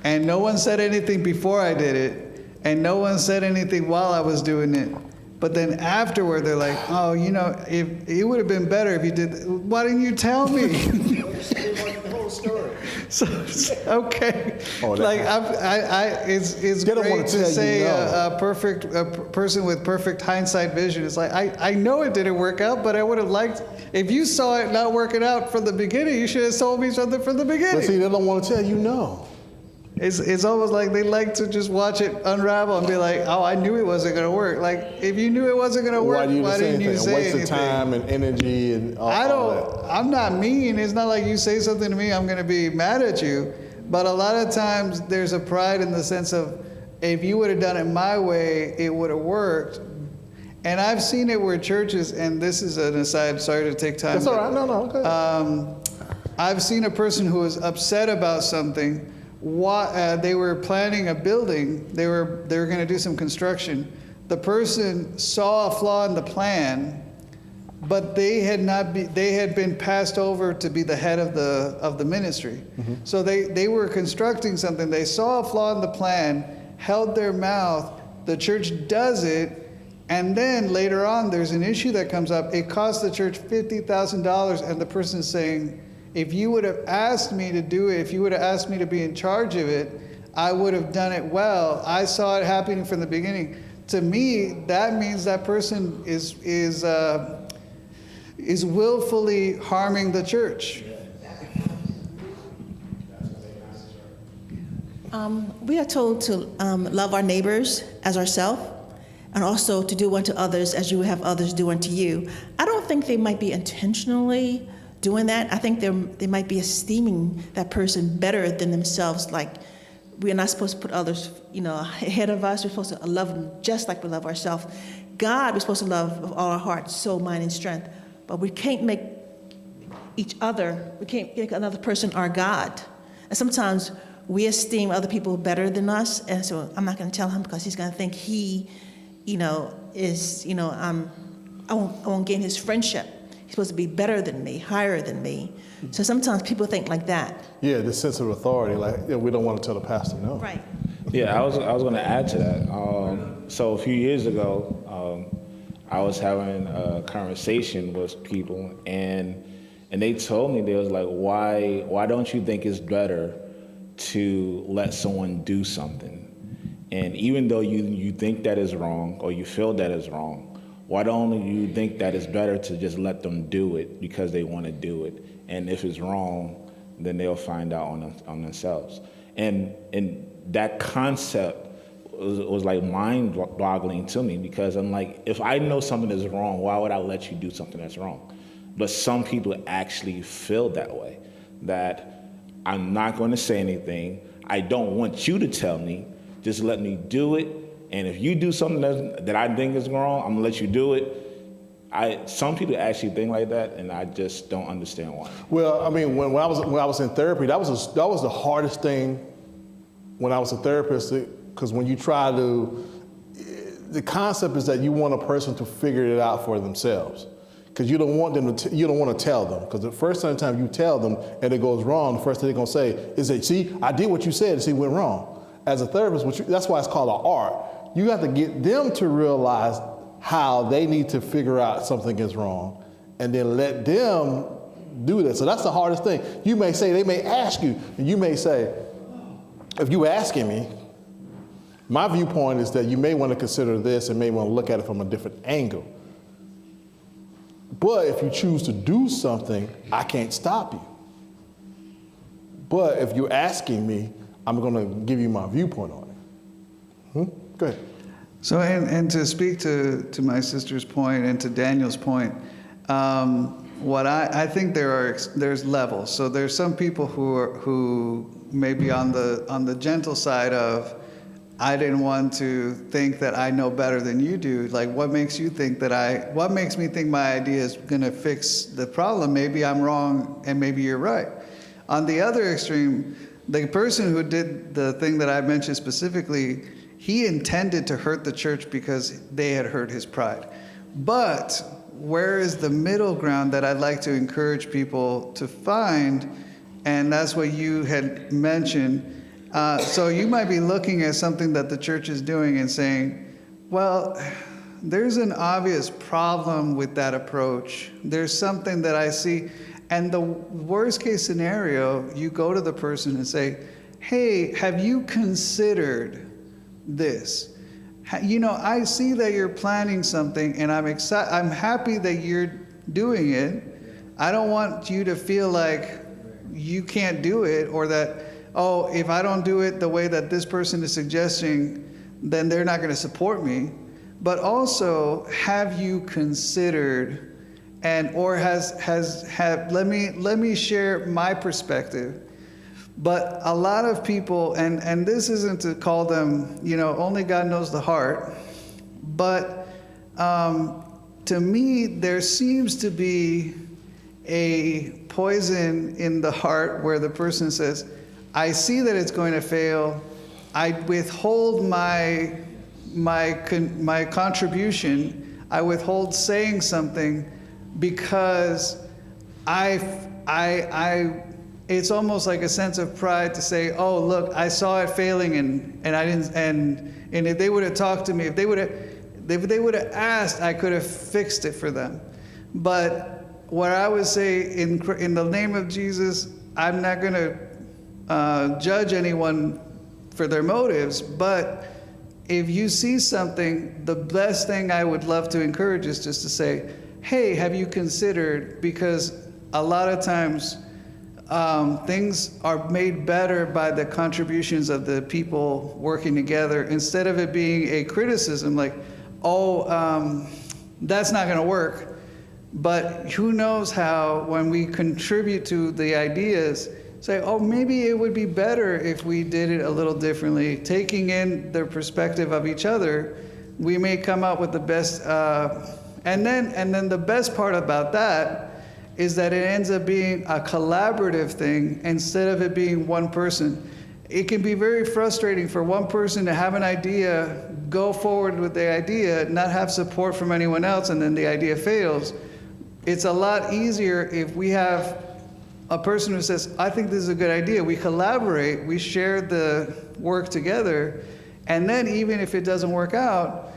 and no one said anything before I did it, and no one said anything while I was doing it. But then afterward, they're like, oh, if it would have been better if you did, why didn't you tell me? The whole story. So, okay. Oh, It's They don't great wanna to tell say you no. a person with perfect hindsight vision. It's like, I know it didn't work out, but I would have liked, if you saw it not working out from the beginning, you should have told me something from the beginning. But see, they don't want to tell you no. It's almost like they like to just watch it unravel and be like, oh, I knew it wasn't going to work. Like, if you knew it wasn't going to work, why didn't you say anything? Waste of time and energy and all that. I'm not mean. It's not like you say something to me, I'm going to be mad at you. But a lot of times there's a pride in the sense of, if you would have done it my way, it would have worked. And I've seen it where churches, and this is an aside, sorry to take time. That's all right. No, okay. I've seen a person who was upset about something. They were planning a building. They were going to do some construction. The person saw a flaw in the plan, but they had been passed over to be the head of the ministry. Mm-hmm. So they were constructing something. They saw a flaw in the plan, held their mouth. The church does it, and then later on, there's an issue that comes up. It costs the church $50,000, and the person is saying, if you would have asked me to do it, if you would have asked me to be in charge of it, I would have done it well. I saw it happening from the beginning. To me, that means that person is willfully harming the church. We are told to love our neighbors as ourselves, and also to do unto others as you would have others do unto you. I don't think they might be intentionally doing that. I think they might be esteeming that person better than themselves. Like, we're not supposed to put others, ahead of us. We're supposed to love them just like we love ourselves. God, we're supposed to love with all our heart, soul, mind, and strength. But we can't make we can't make another person our God. And sometimes we esteem other people better than us. And so I'm not going to tell him because he's going to think he, I won't gain his friendship. He's supposed to be better than me, higher than me. So sometimes people think like that. Yeah, the sense of authority, like we don't want to tell the pastor no. Right. Yeah, I was going to add to that. So a few years ago, I was having a conversation with people, and they told me, they was like, why don't you think it's better to let someone do something? And even though you think that is wrong, or you feel that is wrong, why don't you think that it's better to just let them do it because they want to do it? And if it's wrong, then they'll find out on themselves. And that concept was like mind-boggling to me, because I'm like, if I know something is wrong, why would I let you do something that's wrong? But some people actually feel that way, that I'm not going to say anything. I don't want you to tell me. Just let me do it. And if you do something that I think is wrong, I'm going to let you do it. Some people actually think like that, and I just don't understand why. Well, I mean, when I was in therapy, that was the hardest thing when I was a therapist, because when you try to, the concept is that you want a person to figure it out for themselves, because you don't want them to. You don't want to tell them, because the first time you tell them and it goes wrong, the first thing they're gonna say is that, see, I did what you said, and see, it went wrong. As a therapist, that's why it's called an art. You have to get them to realize how they need to figure out something is wrong, and then let them do that. So that's the hardest thing. You may say, they may ask you, and you may say, if you asking me, my viewpoint is that you may want to consider this and may want to look at it from a different angle. But if you choose to do something, I can't stop you. But if you're asking me, I'm going to give you my viewpoint on it. Go ahead. So, and to speak to my sister's point and to Daniel's point, what I think there's levels. So there's some people who may be on the gentle side of, I didn't want to think that I know better than you do. Like, what makes you think what makes me think my idea is gonna fix the problem? Maybe I'm wrong and maybe you're right. On the other extreme, the person who did the thing that I mentioned specifically, he intended to hurt the church because they had hurt his pride. But where is the middle ground that I'd like to encourage people to find? And that's what you had mentioned. So you might be looking at something that the church is doing and saying, well, there's an obvious problem with that approach. There's something that I see. And the worst case scenario, you go to the person and say, hey, have you considered this? You know, I see that you're planning something, and I'm happy that you're doing it. I don't want you to feel like you can't do it, or that, oh, if I don't do it the way that this person is suggesting, then they're not going to support me. But also, have you considered, or let me share my perspective. But a lot of people, and this isn't to call them, you know, only God knows the heart, but to me, there seems to be a poison in the heart where the person says, I see that it's going to fail. I withhold my contribution. I withhold saying something because it's almost like a sense of pride to say, oh, look, I saw it failing and I didn't, and if they would have talked to me, if they would have asked, I could have fixed it for them. But what I would say in the name of Jesus, I'm not going to judge anyone for their motives, but if you see something, the best thing I would love to encourage is just to say, hey, have you considered, because a lot of times things are made better by the contributions of the people working together, instead of it being a criticism like, oh, that's not going to work. But who knows how, when we contribute to the ideas, say, oh, maybe it would be better if we did it a little differently. Taking in the perspective of each other, we may come up with the best. And then the best part about that is that it ends up being a collaborative thing instead of it being one person. It can be very frustrating for one person to have an idea, go forward with the idea, not have support from anyone else, and then the idea fails. it's a lot easier if we have a person who says, I think this is a good idea. We collaborate, we share the work together, and then even if it doesn't work out,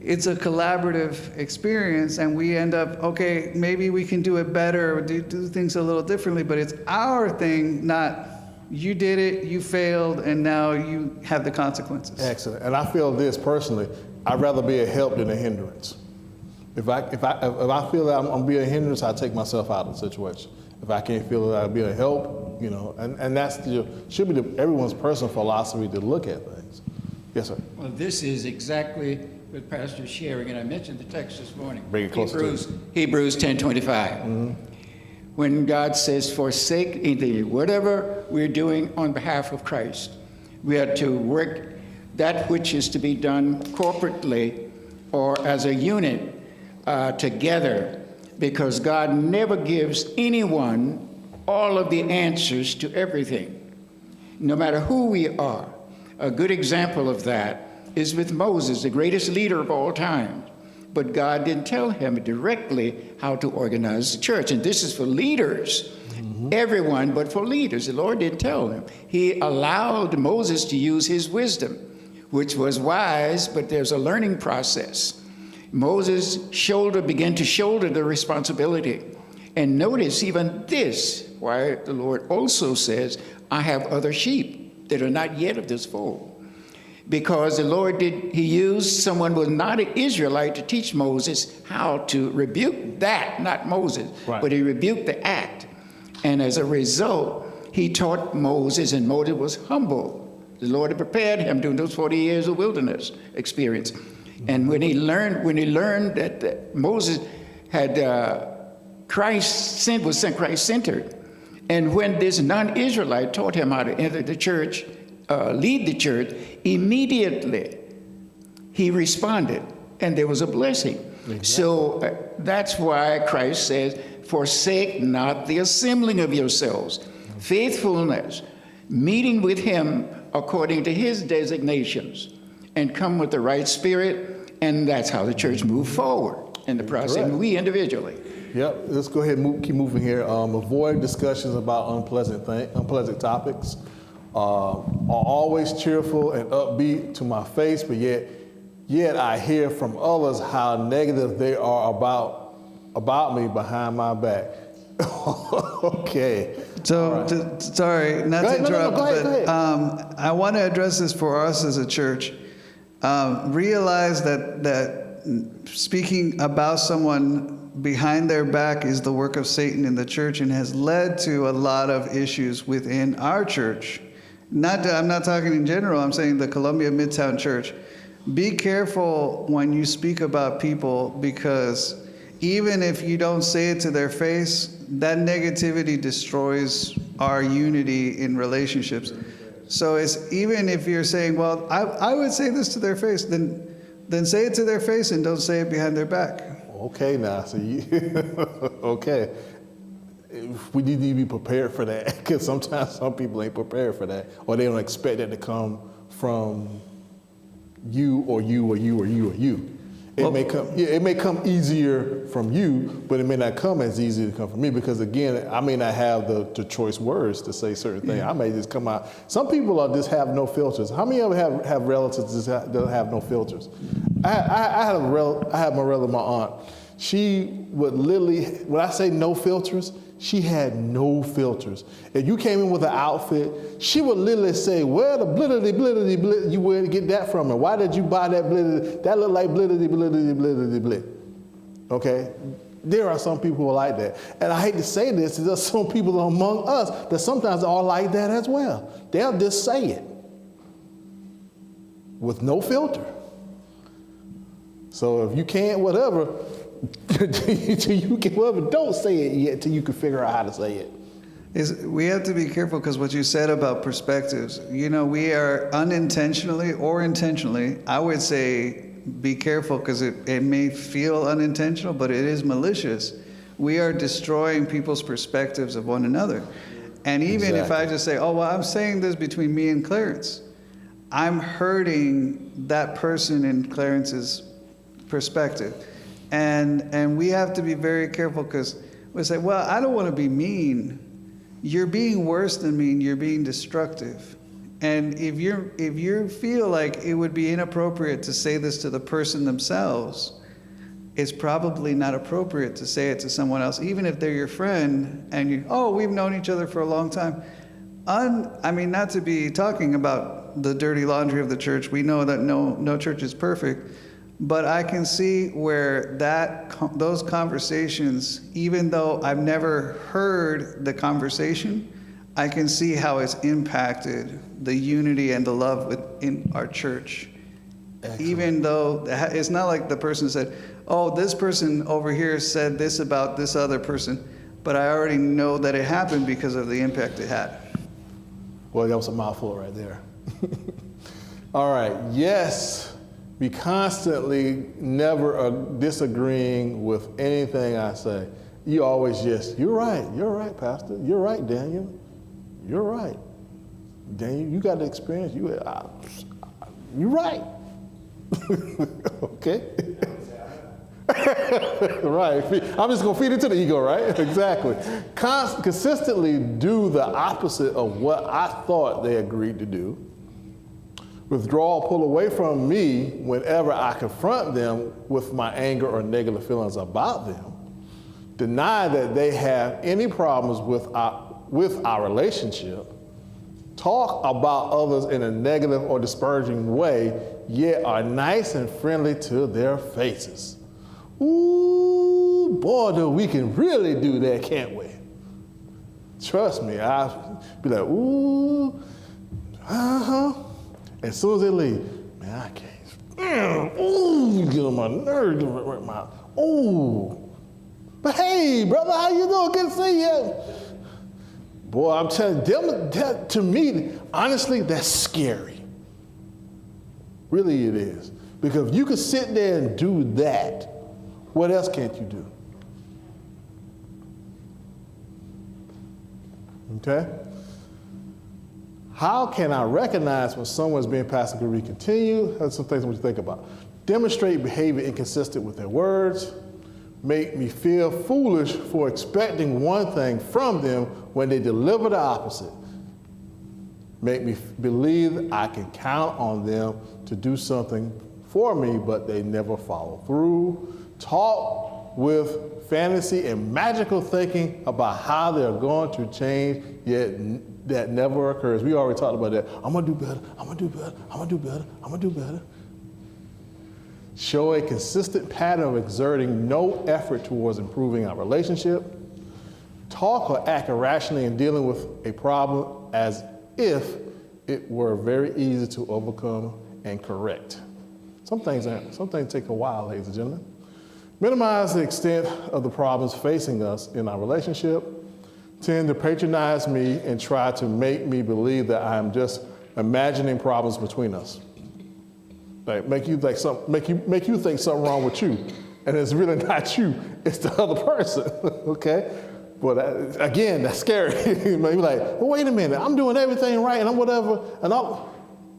it's a collaborative experience, and we end up, okay, maybe we can do it better, or do things a little differently, but it's our thing, not you did it, you failed, and now you have the consequences. Excellent. And I feel this personally, I'd rather be a help than a hindrance. If I feel that I'm being a hindrance, I take myself out of the situation. If I can't feel that I'll be a help, you know, and that's should be everyone's personal philosophy to look at things. Yes, sir. Well, this is exactly what Pastor's sharing, and I mentioned the text this morning. Bring it closer to Hebrews 10:25. When God says, forsake anything, whatever we're doing on behalf of Christ, we are to work that which is to be done corporately or as a unit together, because God never gives anyone all of the answers to everything, no matter who we are. A good example of that is with Moses, the greatest leader of all time. But God didn't tell him directly how to organize the church. And this is for leaders, everyone, but for leaders. The Lord didn't tell him. He allowed Moses to use his wisdom, which was wise, but there's a learning process. Moses began to shoulder the responsibility. And notice even this, why the Lord also says, I have other sheep that are not yet of this fold. Because the Lord he used someone who was not an Israelite to teach Moses how to rebuke that, not Moses, right, but he rebuked the act. And as a result, he taught Moses, and Moses was humble. The Lord had prepared him during those 40 years of wilderness experience. And when he learned that Moses had was Christ-centered, and when this non-Israelite taught him how to enter the church, lead the church, immediately he responded, and there was a blessing. Exactly. So that's why Christ says, forsake not the assembling of yourselves. Faithfulness, meeting with him according to his designations, and come with the right spirit, and that's how the church moved forward in the process, and we individually. Yep, let's go ahead and keep moving here. Avoid discussions about unpleasant topics. Are always cheerful and upbeat to my face, but yet I hear from others how negative they are about me behind my back. Okay. So, right. Sorry, not to interrupt, go ahead. I want to address this for us as a church. Realize that speaking about someone behind their back is the work of Satan in the church and has led to a lot of issues within our church. I'm not talking in general, I'm saying the Columbia Midtown Church. Be careful when you speak about people, because even if you don't say it to their face, that negativity destroys our unity in relationships. So it's, even if you're saying, well, I would say this to their face, then say it to their face and don't say it behind their back. Okay, now, so okay. We need to be prepared for that, because sometimes some people ain't prepared for that, or they don't expect that to come from you or you or you or you or you. It may come easier from you, but it may not come as easy to come from me, because again, I may not have the choice words to say certain things. I may just come out. Some people just have no filters. How many of you have relatives that have no filters? I have my relative, my aunt. She would literally, when I say no filters, she had no filters. If you came in with an outfit, she would literally say, where the blittity blittity blit, where to get that from? And why did you buy that blittity? That look like blittity blittity blittity blit. Okay? There are some people who are like that. And I hate to say this, there's some people among us that sometimes are like that as well. They'll just say it with no filter. So if you can't, whatever, don't say it yet till you can figure out how to say it. We have to be careful, because what you said about perspectives, we are unintentionally or intentionally, I would say be careful, because it may feel unintentional, but it is malicious. We are destroying people's perspectives of one another. And even if I just say, oh, well, I'm saying this between me and Clarence, I'm hurting that person in Clarence's perspective. And we have to be very careful because we say, well, I don't want to be mean. You're being worse than mean, you're being destructive. And if you feel like it would be inappropriate to say this to the person themselves, it's probably not appropriate to say it to someone else, even if they're your friend and we've known each other for a long time. I mean, not to be talking about the dirty laundry of the church. We know that no church is perfect. But I can see where those conversations, even though I've never heard the conversation, I can see how it's impacted the unity and the love within our church. Excellent. Even though it's not like the person said, oh, this person over here said this about this other person, but I already know that it happened because of the impact it had. Well, that was a mouthful right there. All right, yes. Be constantly never disagreeing with anything I say. You always you're right, Pastor. You're right, Daniel. You're right. Daniel, you got the experience. You're right. Okay? Right. I'm just going to feed into the ego, right? Exactly. Consistently do the opposite of what I thought they agreed to do. Withdraw, pull away from me whenever I confront them with my anger or negative feelings about them. Deny that they have any problems with our relationship. Talk about others in a negative or disparaging way, yet are nice and friendly to their faces. Ooh, boy, we can really do that, can't we? Trust me, I'll be like, ooh, As soon as they leave, man, I can't. Ooh, get on my nerves, right mouth. Ooh. But hey, brother, how you doing? Good to see you. Boy, I'm telling you, to me, honestly, that's scary. Really it is. Because if you could sit there and do that, what else can't you do? Okay? How can I recognize when someone's being passive aggressive? Continue. That's some things I want you to think about. Demonstrate behavior inconsistent with their words. Make me feel foolish for expecting one thing from them when they deliver the opposite. Make me believe I can count on them to do something for me, but they never follow through. Talk with fantasy and magical thinking about how they're going to change, yet that never occurs. We already talked about that. I'm gonna do better, I'm gonna do better, I'm gonna do better, I'm gonna do better. Show a consistent pattern of exerting no effort towards improving our relationship. Talk or act irrationally in dealing with a problem as if it were very easy to overcome and correct. Some things take a while, ladies and gentlemen. Minimize the extent of the problems facing us in our relationship. Tend to patronize me and try to make me believe that I am just imagining problems between us. Like make you think something wrong with you, and it's really not you; it's the other person. Okay, but again, that's scary. You're like, well, wait a minute, I'm doing everything right, and I'm whatever, and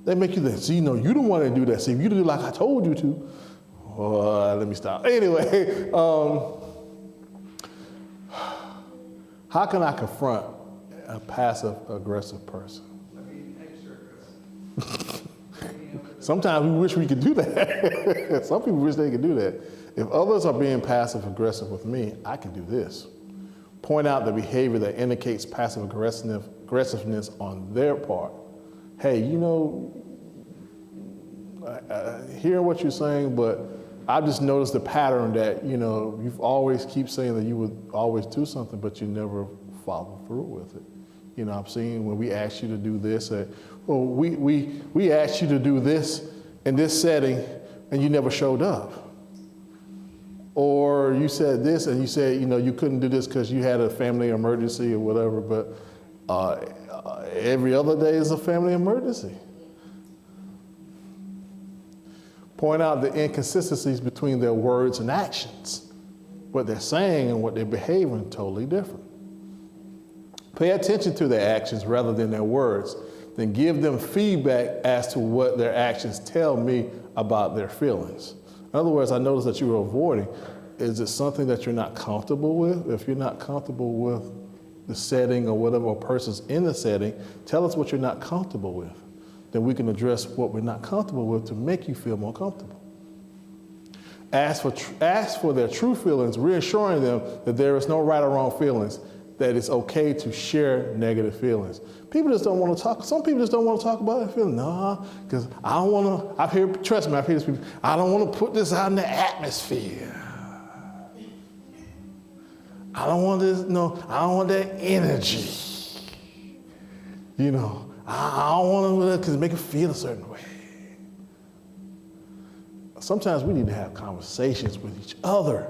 they make you think. So you don't want to do that. See, if you do like I told you to, let me stop. Anyway, how can I confront a passive aggressive person? Sometimes we wish we could do that. Some people wish they could do that. If others are being passive aggressive with me, I can do this. Point out the behavior that indicates passive aggressiveness on their part. Hey, I hear what you're saying, but I've just noticed the pattern that, you always keep saying that you would always do something, but you never follow through with it. I've seen when we asked you to do this, we asked you to do this in this setting, and you never showed up. Or you said this, and you said, you couldn't do this because you had a family emergency or whatever, but every other day is a family emergency. Point out the inconsistencies between their words and actions. What they're saying and what they're behaving totally different. Pay attention to their actions rather than their words. Then give them feedback as to what their actions tell me about their feelings. In other words, I noticed that you were avoiding. Is it something that you're not comfortable with? If you're not comfortable with the setting or whatever, or person's in the setting, tell us what you're not comfortable with. Then we can address what we're not comfortable with to make you feel more comfortable. Ask for their true feelings, reassuring them that there is no right or wrong feelings, that it's okay to share negative feelings. People just don't want to talk. Some people just don't want to talk about their feelings. No, because I don't want to, trust me, I've heard these people, I don't want to put this out in the atmosphere. I don't want this, no, I don't want that energy. You know, I don't want to, because it make it feel a certain way. Sometimes we need to have conversations with each other.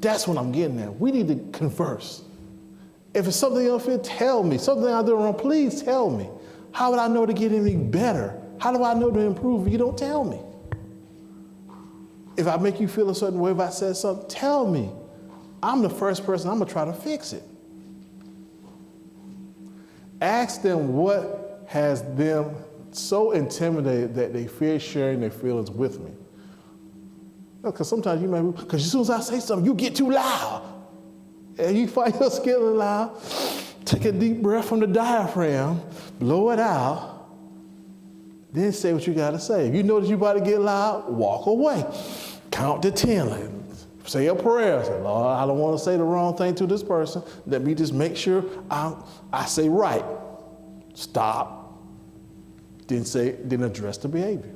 That's what I'm getting at. We need to converse. If it's something you don't feel, tell me. Something I do wrong, please tell me. How would I know to get anything better? How do I know to improve if you don't tell me? If I make you feel a certain way, if I said something, tell me. I'm the first person, I'm gonna try to fix it. Ask them what has them so intimidated that they fear sharing their feelings with me. Because sometimes you may, because as soon as I say something, you get too loud. And you find yourself getting loud, take a deep breath from the diaphragm, blow it out, then say what you gotta say. If you notice you about to get loud, walk away. Count to 10. Say a prayer. Say, Lord, I don't want to say the wrong thing to this person. Let me just make sure I say right. Stop. Then address the behavior.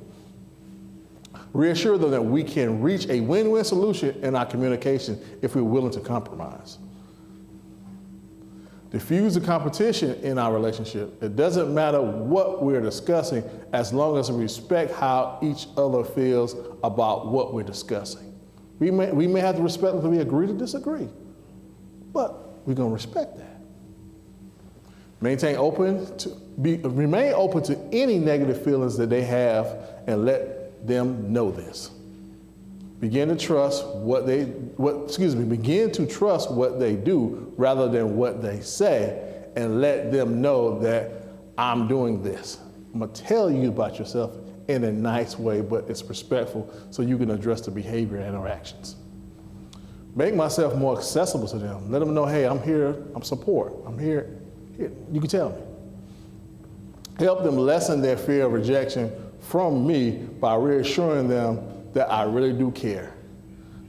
Reassure them that we can reach a win-win solution in our communication if we're willing to compromise. Diffuse the competition in our relationship. It doesn't matter what we're discussing as long as we respect how each other feels about what we're discussing. We may have to respect whether we agree to disagree, but we're going to respect that. Remain open to any negative feelings that they have and let them know this. Begin to trust what they do rather than what they say, and let them know that I'm doing this. I'm going to tell you about yourself in a nice way, but it's respectful so you can address the behavior and interactions. Make myself more accessible to them. Let them know, hey, I'm here, I'm support, I'm here. You can tell me. Help them lessen their fear of rejection from me by reassuring them that I really do care.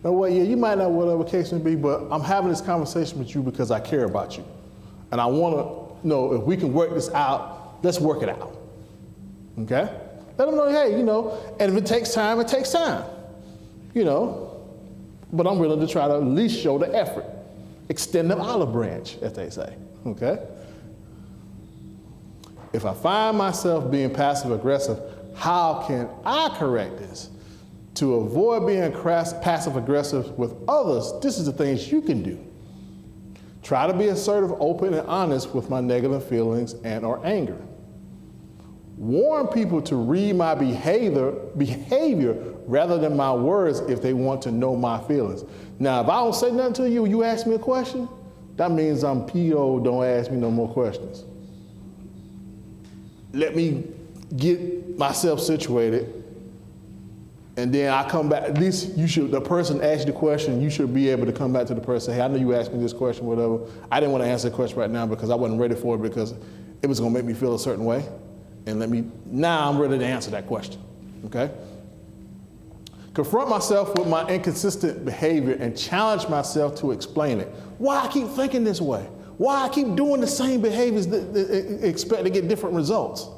Now, well, yeah, you might not, whatever case may be, but I'm having this conversation with you because I care about you. And I want to know if we can work this out, let's work it out. Okay? Let them know, hey, and if it takes time, it takes time. But I'm willing to try to at least show the effort. Extend the olive branch, as they say. Okay? If I find myself being passive aggressive, how can I correct this? To avoid being passive aggressive with others, this is the things you can do. Try to be assertive, open, and honest with my negative feelings and or anger. Warn people to read my behavior rather than my words if they want to know my feelings. Now, if I don't say nothing to you, you ask me a question, that means I'm P.O., don't ask me no more questions. Let me get myself situated, and then I come back. At least the person asked you the question, you should be able to come back to the person and say, hey, I know you asked me this question, whatever. I didn't want to answer the question right now because I wasn't ready for it because it was going to make me feel a certain way. And now I'm ready to answer that question, okay? Confront myself with my inconsistent behavior and challenge myself to explain it. Why I keep thinking this way? Why I keep doing the same behaviors that expect to get different results?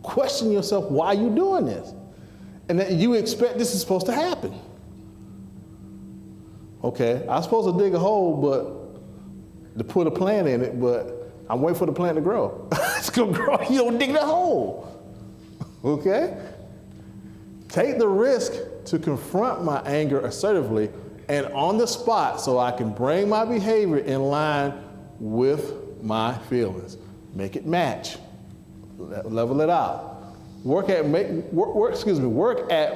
Question yourself why you're doing this. And that you expect this is supposed to happen. Okay, I'm supposed to dig a hole, but to put a plant in it, but I'm waiting for the plant to grow. It's gonna grow, you don't dig the hole. Okay? Take the risk to confront my anger assertively and on the spot so I can bring my behavior in line with my feelings. Make it match. Level it out. Work at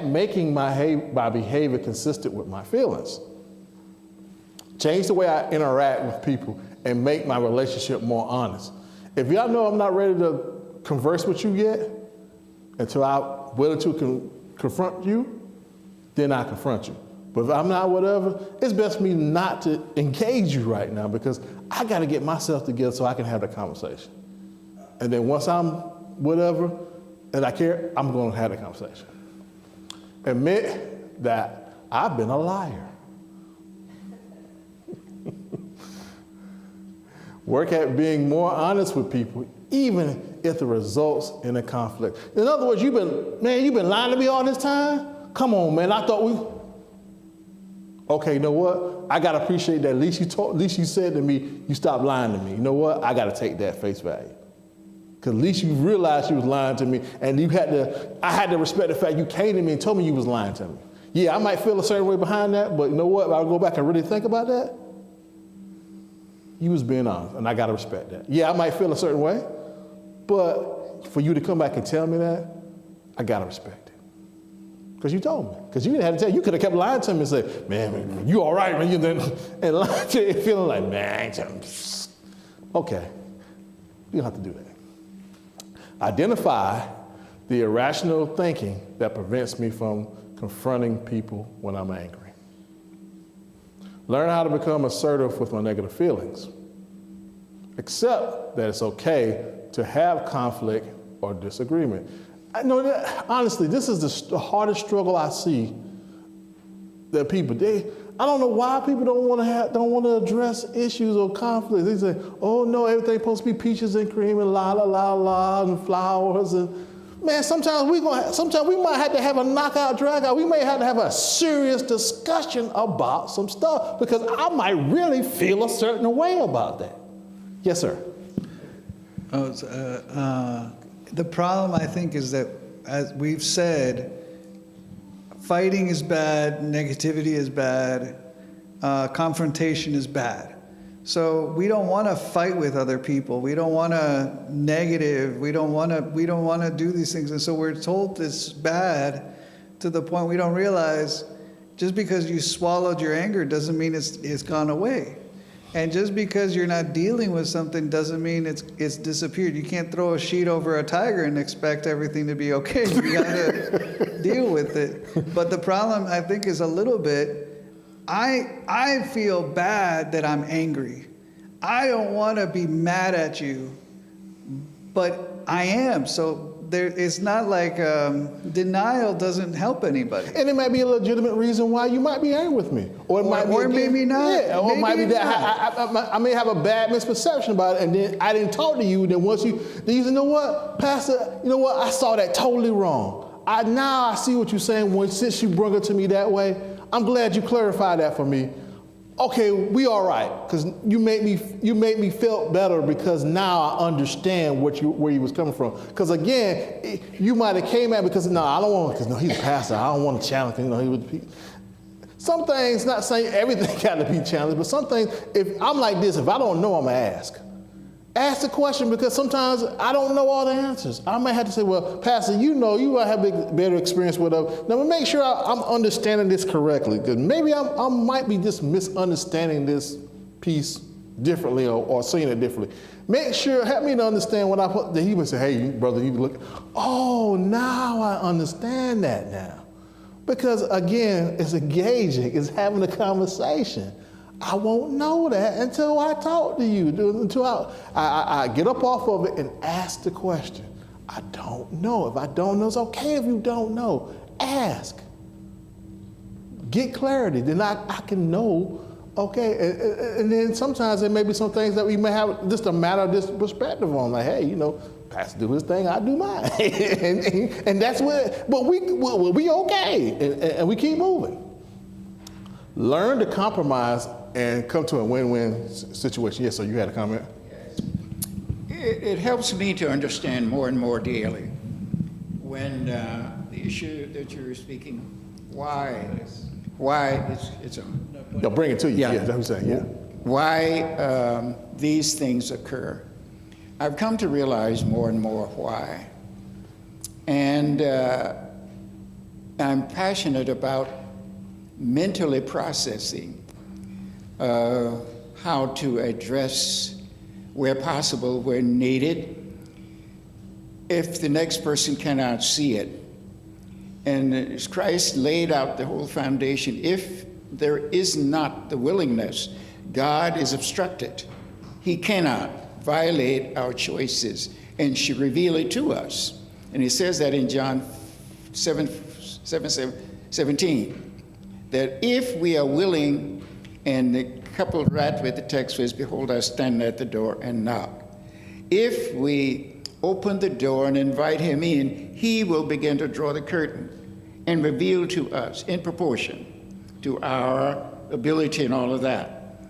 making my behavior consistent with my feelings. Change the way I interact with people and make my relationship more honest. If y'all know I'm not ready to converse with you yet, until I'm willing to confront you, then I confront you. But if I'm not whatever, it's best for me not to engage you right now because I got to get myself together so I can have the conversation. And then once I'm whatever and I care, I'm going to have the conversation. Admit that I've been a liar. Work at being more honest with people, even if it results in a conflict. In other words, you've been lying to me all this time? Come on, man, I thought we... Okay, you know what? I gotta appreciate that. At least you said to me, you stopped lying to me. You know what? I gotta take that face value. Because at least you realized you was lying to me, and I had to respect the fact you came to me and told me you was lying to me. Yeah, I might feel a certain way behind that, but you know what? If I go back and really think about that, you was being honest, and I gotta respect that. Yeah, I might feel a certain way, but for you to come back and tell me that, I gotta respect it. Because you told me. Because you didn't have to tell. You could have kept lying to me and said, man, you all right, man? And lying to you, feeling like, man, okay. You don't have to do that. Identify the irrational thinking that prevents me from confronting people when I'm angry. Learn how to become assertive with my negative feelings. Accept that it's okay to have conflict or disagreement. I know that, honestly, this is the hardest struggle I see that people, I don't know why people don't want to address issues or conflicts. They say, oh no, everything's supposed to be peaches and cream and la la la la and flowers. And man, sometimes we might have to have a knockout, drag out. We may have to have a serious discussion about some stuff because I might really feel a certain way about that. Yes, sir. The problem, I think, is that, as we've said, fighting is bad, negativity is bad, confrontation is bad. So we don't want to fight with other people. We don't want to negative. We don't want to do these things. And so we're told it's bad to the point we don't realize just because you swallowed your anger doesn't mean it's gone away. And just because you're not dealing with something doesn't mean it's disappeared. You can't throw a sheet over a tiger and expect everything to be okay. You gotta deal with it. But the problem, I think, is a little bit, I feel bad that I'm angry. I don't want to be mad at you, but I am. So it's not like denial doesn't help anybody. And it might be a legitimate reason why you might be angry with me. Or maybe not. Yeah, or it might be that I may have a bad misperception about it, and then I didn't talk to you, and then once then you say, you know what, Pastor, you know what, I saw that totally wrong. Now I see what you're saying since you brought it to me that way. I'm glad you clarified that for me. Okay, we all right, because you made me feel better because now I understand where you was coming from. Because again, you might have came at me because I don't want, because he's a pastor. I don't want to challenge him. He would. Some things, not saying everything got to be challenged, but some things, if I'm like this, if I don't know, I'm gonna ask. Ask the question because sometimes I don't know all the answers. I might have to say, well, Pastor, you might have a better experience with it. Now, make sure I'm understanding this correctly because maybe I might be just misunderstanding this piece differently or seeing it differently. Make sure, help me to understand what I put. Then he would say, hey, brother, you look, oh, now I understand that now. Because again, it's engaging, it's having a conversation. I won't know that until I talk to you, until I get up off of it and ask the question. I don't know. If I don't know, it's okay if you don't know. Ask. Get clarity. Then I can know, okay. And then sometimes there may be some things that we may have just a matter of this perspective on. Like, hey, Pastor do his thing, I do mine. and that's what, but we okay. And we keep moving. Learn to compromise and come to a win-win situation. Yes, so you had a comment? It helps me to understand more and more daily when the issue that you're speaking, why it's No, bring it to you. Yeah. Yeah, that's what I'm saying, yeah. Why these things occur. I've come to realize more and more why. And I'm passionate about mentally processing how to address where possible, where needed. If the next person cannot see it, And as Christ laid out the whole foundation, if there is not the willingness, God is obstructed. He cannot violate our choices and should reveal it to us. And he says that in John 17, that if we are willing, and coupled right with the text was, behold, I stand at the door and knock. If we open the door and invite him in, he will begin to draw the curtain and reveal to us in proportion to our ability and all of that.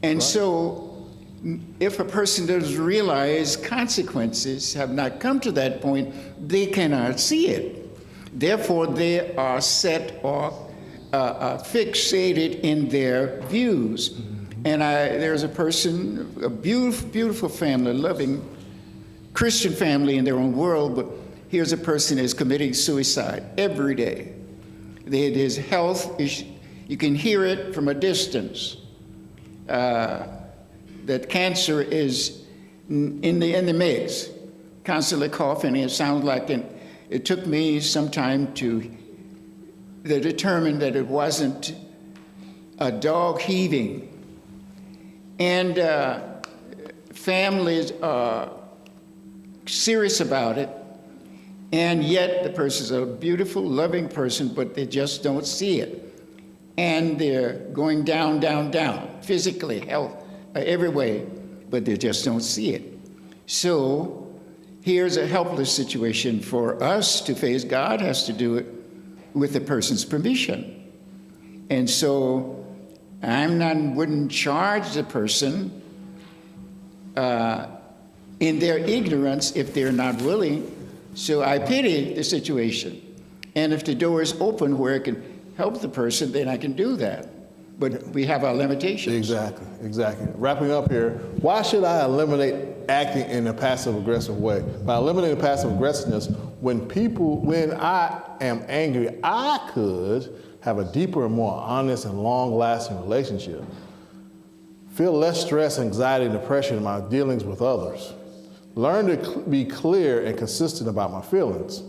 And so if a person doesn't realize consequences have not come to that point, they cannot see it. Therefore, they are set or fixated in their views. And there's a person, a beautiful, beautiful family, loving Christian family in their own world, but here's a person is committing suicide every day. His health is, you can hear it from a distance, that cancer is in the mix, constantly coughing. It sounds like, it took me some time to determine that it wasn't a dog heaving. And families are serious about it, and yet the person's a beautiful, loving person, but they just don't see it. And they're going down, down, down, physically, health, every way, but they just don't see it. So here's a helpless situation for us to face. God has to do it with the person's permission. And so wouldn't charge the person in their ignorance if they're not willing. So I pity the situation. And if the door is open where it can help the person, then I can do that. But we have our limitations. Exactly, exactly. Wrapping up here, why should I eliminate acting in a passive-aggressive way? By eliminating passive aggressiveness, when I am angry, I could have a deeper and more honest and long-lasting relationship. Feel less stress, anxiety, and depression in my dealings with others. Learn to be clear and consistent about my feelings.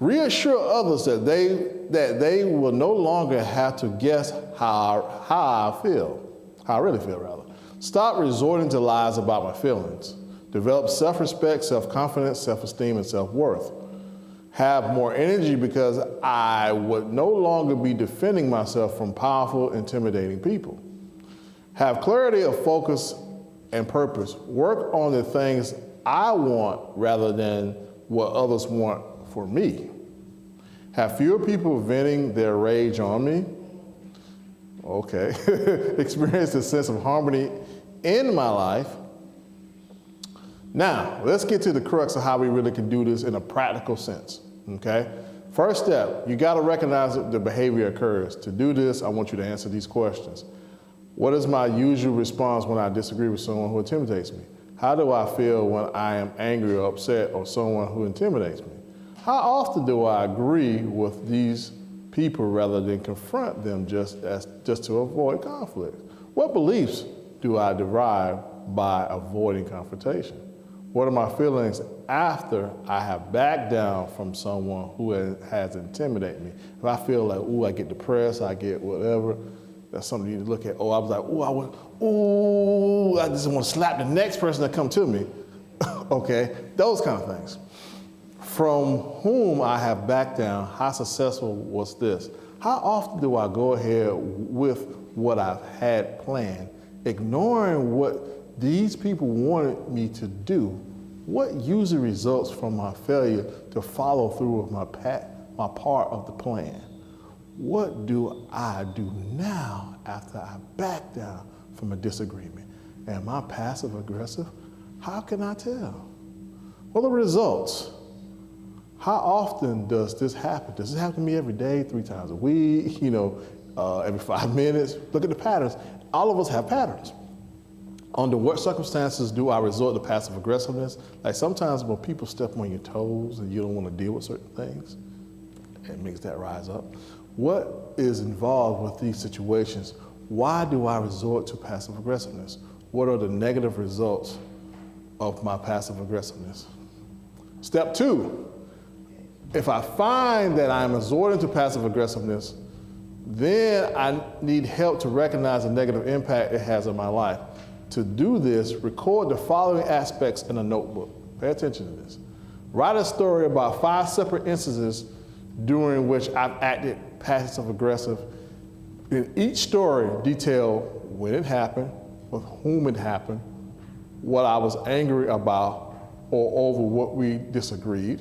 Reassure others that they will no longer have to guess how I really feel. Stop resorting to lies about my feelings. Develop self-respect, self-confidence, self-esteem, and self-worth. Have more energy because I would no longer be defending myself from powerful, intimidating people. Have clarity of focus and purpose. Work on the things I want rather than what others want for me. Have fewer people venting their rage on me. Okay. Experience a sense of harmony in my life. Now, let's get to the crux of how we really can do this in a practical sense, okay? First step, you gotta recognize that the behavior occurs. To do this, I want you to answer these questions. What is my usual response when I disagree with someone who intimidates me? How do I feel when I am angry or upset or someone who intimidates me? How often do I agree with these people rather than confront them just to avoid conflict? What beliefs do I derive by avoiding confrontation? What are my feelings after I have backed down from someone who has intimidated me? If I feel like, I get depressed, I get whatever, that's something you need to look at. I was like, I just want to slap the next person that come to me. Okay, those kind of things. From whom I have backed down, how successful was this? How often do I go ahead with what I've had planned, ignoring what these people wanted me to do? What usually results from my failure to follow through with my part of the plan? What do I do now after I back down from a disagreement? Am I passive aggressive? How can I tell? What are the results? How often does this happen? Does this happen to me every day, 3 times a week, every 5 minutes? Look at the patterns. All of us have patterns. Under what circumstances do I resort to passive aggressiveness? Like sometimes when people step on your toes and you don't want to deal with certain things, it makes that rise up. What is involved with these situations? Why do I resort to passive aggressiveness? What are the negative results of my passive aggressiveness? Step 2, If I find that I'm resorting to passive aggressiveness, then I need help to recognize the negative impact it has on my life. To do this, record the following aspects in a notebook. Pay attention to this. Write a story about 5 separate instances during which I've acted passive aggressive. In each story, detail when it happened, with whom it happened, what I was angry about or over what we disagreed,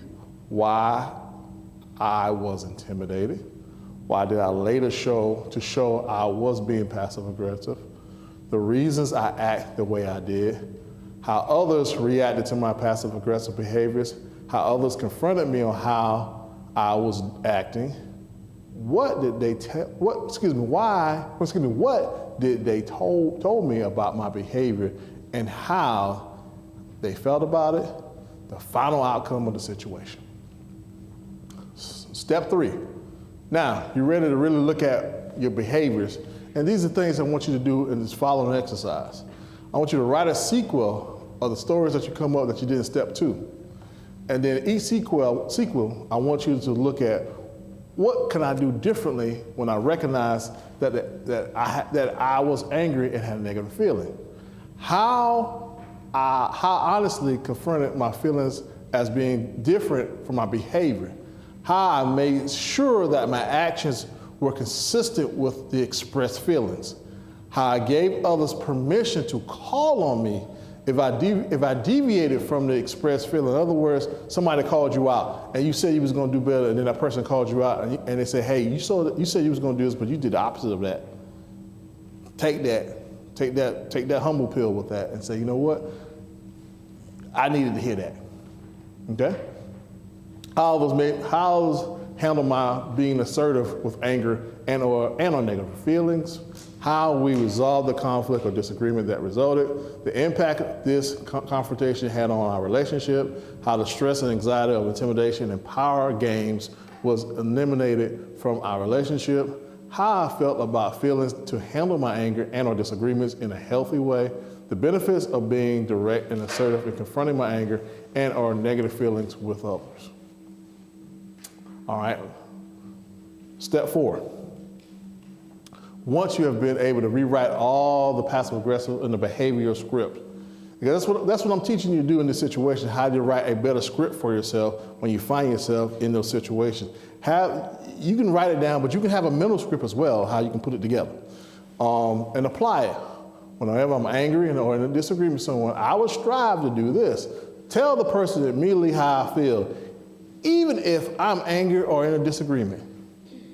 why I was intimidated, why did I later show I was being passive aggressive, the reasons I act the way I did, how others reacted to my passive aggressive behaviors, how others confronted me on how I was acting, what did they what did they told me about my behavior and how they felt about it, the final outcome of the situation. Step 3. Now, you're ready to really look at your behaviors, and these are things I want you to do in this following exercise. I want you to write a sequel of the stories that you come up that you did in step 2. And then each sequel, I want you to look at what can I do differently when I recognize that I was angry and had a negative feeling. How honestly confronted my feelings as being different from my behavior. How I made sure that my actions were consistent with the expressed feelings. How I gave others permission to call on me if I deviated from the expressed feeling. In other words, somebody called you out and you said you was going to do better, and then that person called you out and they said, hey, you said you was going to do this, but you did the opposite of that. Take that humble pill with that and say, you know what? I needed to hear that. Okay? How I was handle my being assertive with anger and or negative feelings, how we resolved the conflict or disagreement that resulted, the impact this confrontation had on our relationship, how the stress and anxiety of intimidation and power games was eliminated from our relationship, how I felt about feelings to handle my anger and or disagreements in a healthy way, the benefits of being direct and assertive in confronting my anger and or negative feelings with others. All right, step 4. Once you have been able to rewrite all the passive aggressive in the behavioral script, because that's what I'm teaching you to do in this situation, how to write a better script for yourself when you find yourself in those situations. You can write it down, but you can have a mental script as well, how you can put it together and apply it. Whenever I'm angry or in a disagreement with someone, I would strive to do this. Tell the person immediately how I feel, even if I'm angry or in a disagreement.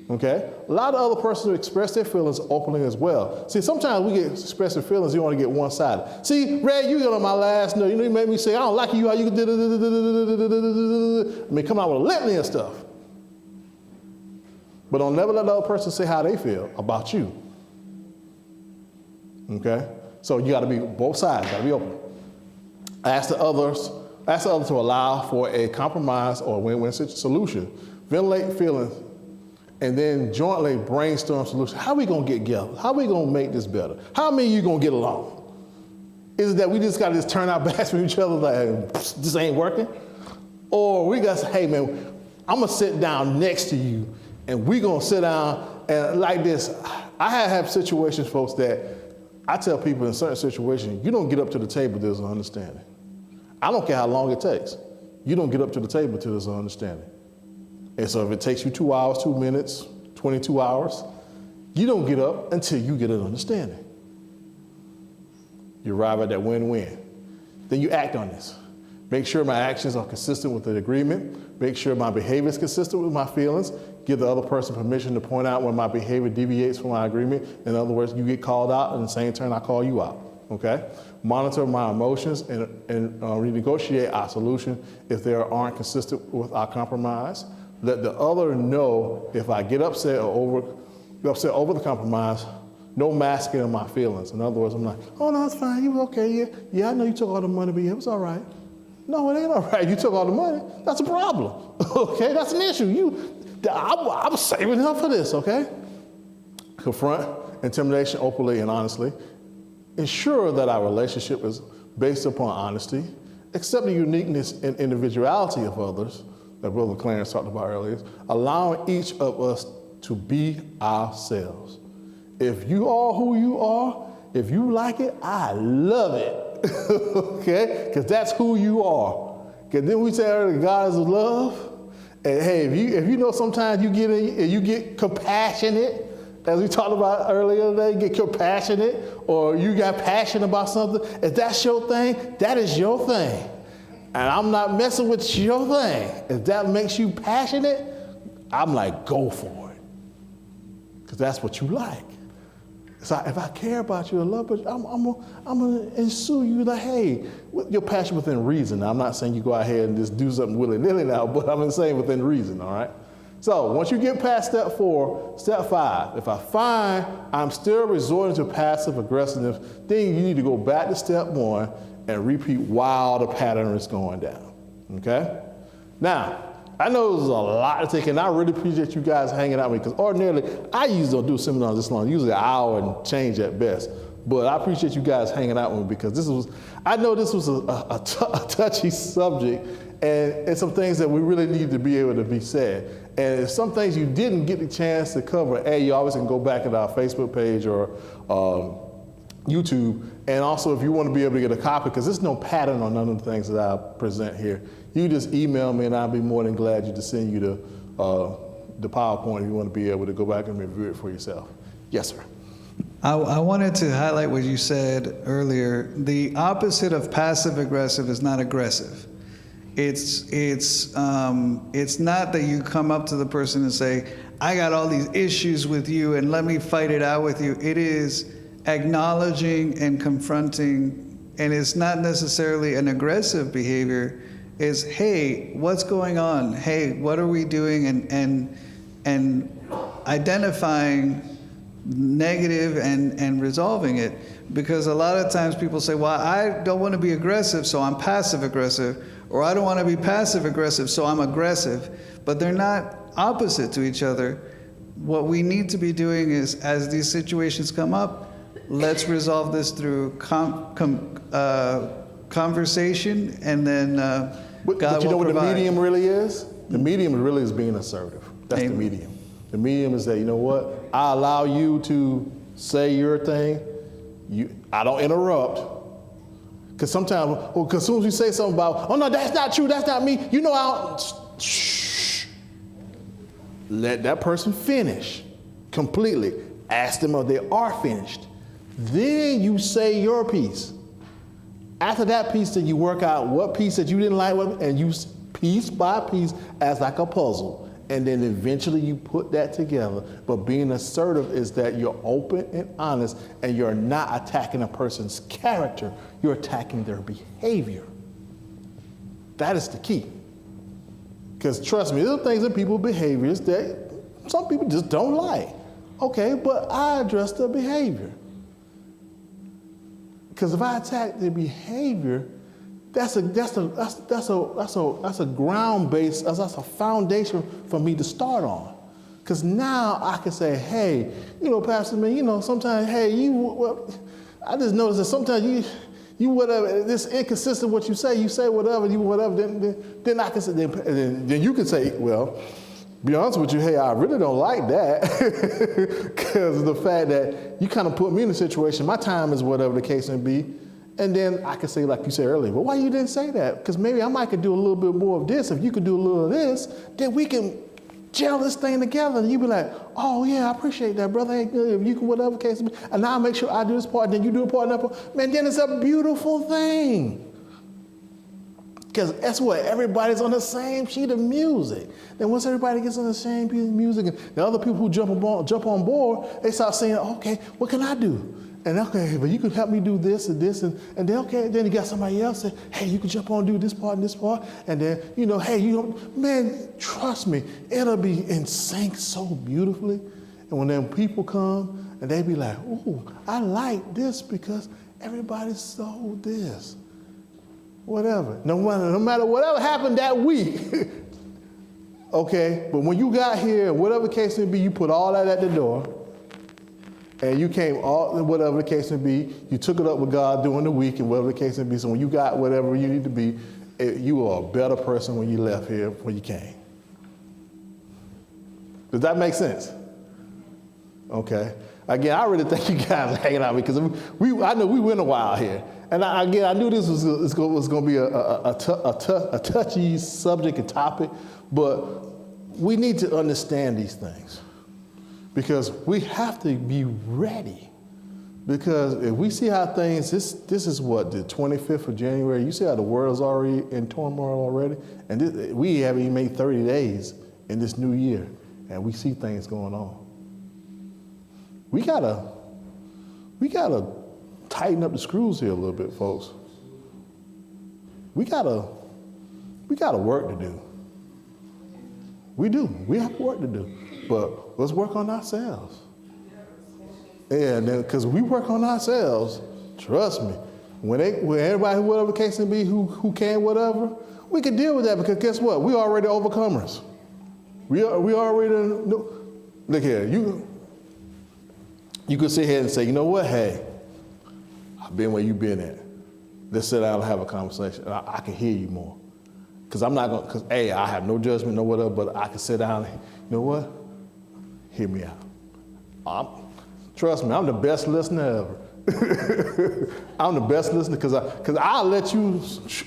Okay? A lot of other persons express their feelings openly as well. See, sometimes we get expressive feelings, you want to get one-sided. See, Red, you get on my last nerve. You know, you made me say, I don't like you, how you did it. I mean, come out with a litany of stuff. But don't never let the other person say how they feel about you. Okay? So you got to be both sides, got to be open. Ask the other to allow for a compromise or a win-win solution. Ventilate feelings, and then jointly brainstorm solutions. How are we going to get together? How are we going to make this better? How many of you going to get along? Is it that we just got to just turn our backs from each other like, hey, this ain't working? Or we got to say, hey man, I'm going to sit down next to you and we going to sit down and like this. I have situations, folks, that I tell people in certain situations, you don't get up to the table, there's an understanding. I don't care how long it takes. You don't get up to the table till there's an understanding. And so if it takes you 2 hours, 2 minutes, 22 hours, you don't get up until you get an understanding. You arrive at that win-win. Then you act on this. Make sure my actions are consistent with the agreement. Make sure my behavior is consistent with my feelings. Give the other person permission to point out when my behavior deviates from my agreement. In other words, you get called out, and in the same turn, I call you out. Okay? Monitor my emotions and renegotiate our solution if they aren't consistent with our compromise. Let the other know if I get upset over the compromise, no masking of my feelings. In other words, I'm like, oh no, it's fine, you was okay, yeah, I know you took all the money, but it was all right. No, it ain't all right, you took all the money, that's a problem, okay, that's an issue. I was saving up for this, okay? Confront intimidation openly and honestly. Ensure that our relationship is based upon honesty. Accept the uniqueness and individuality of others. that Brother Clarence talked about earlier, allowing each of us to be ourselves. If you are who you are, if you like it, I love it, okay? Because that's who you are. Because then we say earlier, God is love. And hey, if you know sometimes you get compassionate, as we talked about earlier today, get compassionate, or you got passion about something, if that's your thing, that is your thing. And I'm not messing with your thing. If that makes you passionate, I'm like, go for it. Because that's what you like. So if I care about you, I love you, I'm going to ensue you like, hey, your passion within reason. Now, I'm not saying you go ahead and just do something willy-nilly now, but I'm saying within reason, all right? So once you get past step 4, step 5, if I find I'm still resorting to passive aggressiveness, then you need to go back to step 1 and repeat while the pattern is going down, okay? Now, I know there's a lot to take, and I really appreciate you guys hanging out with me, because ordinarily, I usually don't do seminars this long, usually an hour and change at best. But I appreciate you guys hanging out with me, because I know this was a touchy subject, and it's some things that we really need to be able to be said. And if some things you didn't get the chance to cover, you always can go back at our Facebook page or YouTube. And also, if you want to be able to get a copy, because there's no pattern on none of the things that I present here, you just email me and I'll be more than glad to send you the PowerPoint if you want to be able to go back and review it for yourself. Yes, sir. I wanted to highlight what you said earlier. The opposite of passive aggressive is not aggressive. It's not that you come up to the person and say, I got all these issues with you and let me fight it out with you. It is acknowledging and confronting, and it's not necessarily an aggressive behavior. Is, hey, what's going on? Hey, what are we doing? And identifying negative and resolving it. Because a lot of times people say, well, I don't want to be aggressive, so I'm passive aggressive, or I don't want to be passive aggressive, so I'm aggressive. But they're not opposite to each other. What we need to be doing is, as these situations come up, let's resolve this through conversation, and then But you know what the medium really is? The medium really is being assertive. That's the medium. The medium is that, you know what? I allow you to say your thing. I don't interrupt. Because sometimes, because as soon as you say something about, oh no, that's not true, that's not me, you know, shh. Let that person finish completely. Ask them if they are finished. Then you say your piece. After that piece, then you work out what piece that you didn't like, and you piece by piece as like a puzzle. And then eventually you put that together. But being assertive is that you're open and honest, and you're not attacking a person's character. You're attacking their behavior. That is the key. Because trust me, there are things in people's behaviors that some people just don't like. Okay, but I address the behavior. Because if I attack the behavior, that's a ground base, that's a foundation for me to start on. Because now I can say, hey, you know, Pastor, man, you know, sometimes, hey, I just noticed that sometimes you whatever, this inconsistent what you say whatever, then I can say, then you can say, well, be honest with you, hey, I really don't like that, because of the fact that you kind of put me in a situation, my time is whatever the case may be, and then I could say, like you said earlier, well, why you didn't say that? Because maybe I might could do a little bit more of this. If you could do a little of this, then we can gel this thing together, and you be like, oh yeah, I appreciate that, brother, hey, good, if you can, whatever case may be, and now I make sure I do this part, then you do a part, and that part, man, then it's a beautiful thing. Because that's what, everybody's on the same sheet of music. Then once everybody gets on the same piece of music, and the other people who jump on board, they start saying, okay, what can I do? And okay, but you can help me do this and this, and then okay, then you got somebody else say, hey, you can jump on and do this part and this part, and then, you know, hey, man, trust me, it'll be in sync so beautifully. And when them people come, and they be like, ooh, I like this because everybody sold this. Whatever, no matter whatever happened that week, okay, but when you got here, whatever the case may be, you put all that at the door, and you came, whatever the case may be, you took it up with God during the week, and whatever the case may be, so when you got whatever you need to be, you were a better person when you left here when you came. Does that make sense? Okay. Again, I really thank you guys for hanging out because I know we went a while here. And I knew this was going to be a touchy subject and topic, but we need to understand these things because we have to be ready. Because if we see how things, this is what, the 25th of January, you see how the world's already in turmoil already? And we haven't even made 30 days in this new year, and we see things going on. We gotta tighten up the screws here a little bit, folks. We gotta work to do. We do. We have work to do. But let's work on ourselves. And because we work on ourselves, trust me, when everybody, whatever the case may be, who can whatever, we can deal with that because guess what? We already overcomers. We already know. Look here, you could sit here and say, you know what? Hey, I've been where you've been at. Let's sit down and have a conversation. I can hear you more. Because I'm not going to, because A, I have no judgment, no whatever, but I can sit down and, you know what? Hear me out. Trust me, I'm the best listener ever. I'm the best listener because I'll let you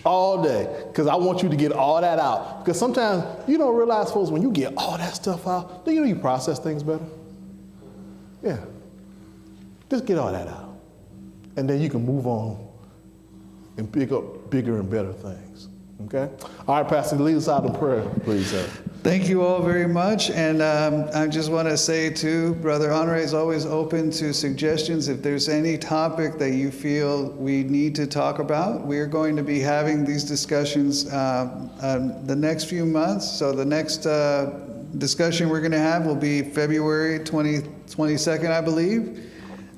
all day because I want you to get all that out. Because sometimes you don't realize, folks, when you get all that stuff out, do you know you process things better? Yeah. Just get all that out. And then you can move on and pick up bigger and better things. Okay? All right, Pastor, lead us out in prayer, please, sir. Thank you all very much. And I just want to say, too, Brother Honore is always open to suggestions. If there's any topic that you feel we need to talk about, we're going to be having these discussions the next few months. So the next discussion we're going to have will be February 22nd, I believe.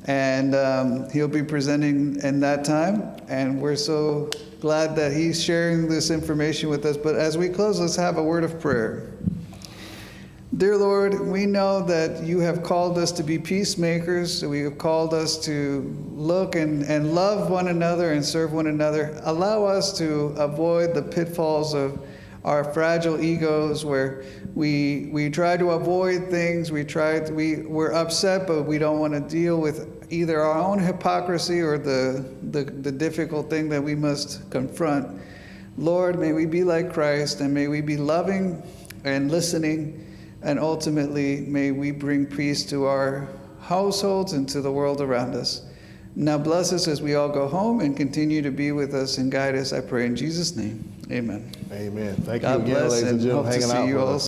And he'll be presenting in that time. And we're so glad that he's sharing this information with us. But as we close, let's have a word of prayer. Dear Lord, we know that you have called us to be peacemakers. We have called us to look and love one another and serve one another. Allow us to avoid the pitfalls of our fragile egos where we try to avoid things. We're upset, but we don't want to deal with either our own hypocrisy or the difficult thing that we must confront. Lord, may we be like Christ, and may we be loving and listening, and ultimately may we bring peace to our households and to the world around us. Now bless us as we all go home and continue to be with us and guide us, I pray in Jesus' name. Amen. Amen. Thank you God again, bless, ladies and and gentlemen, hope to hanging see out you with all us.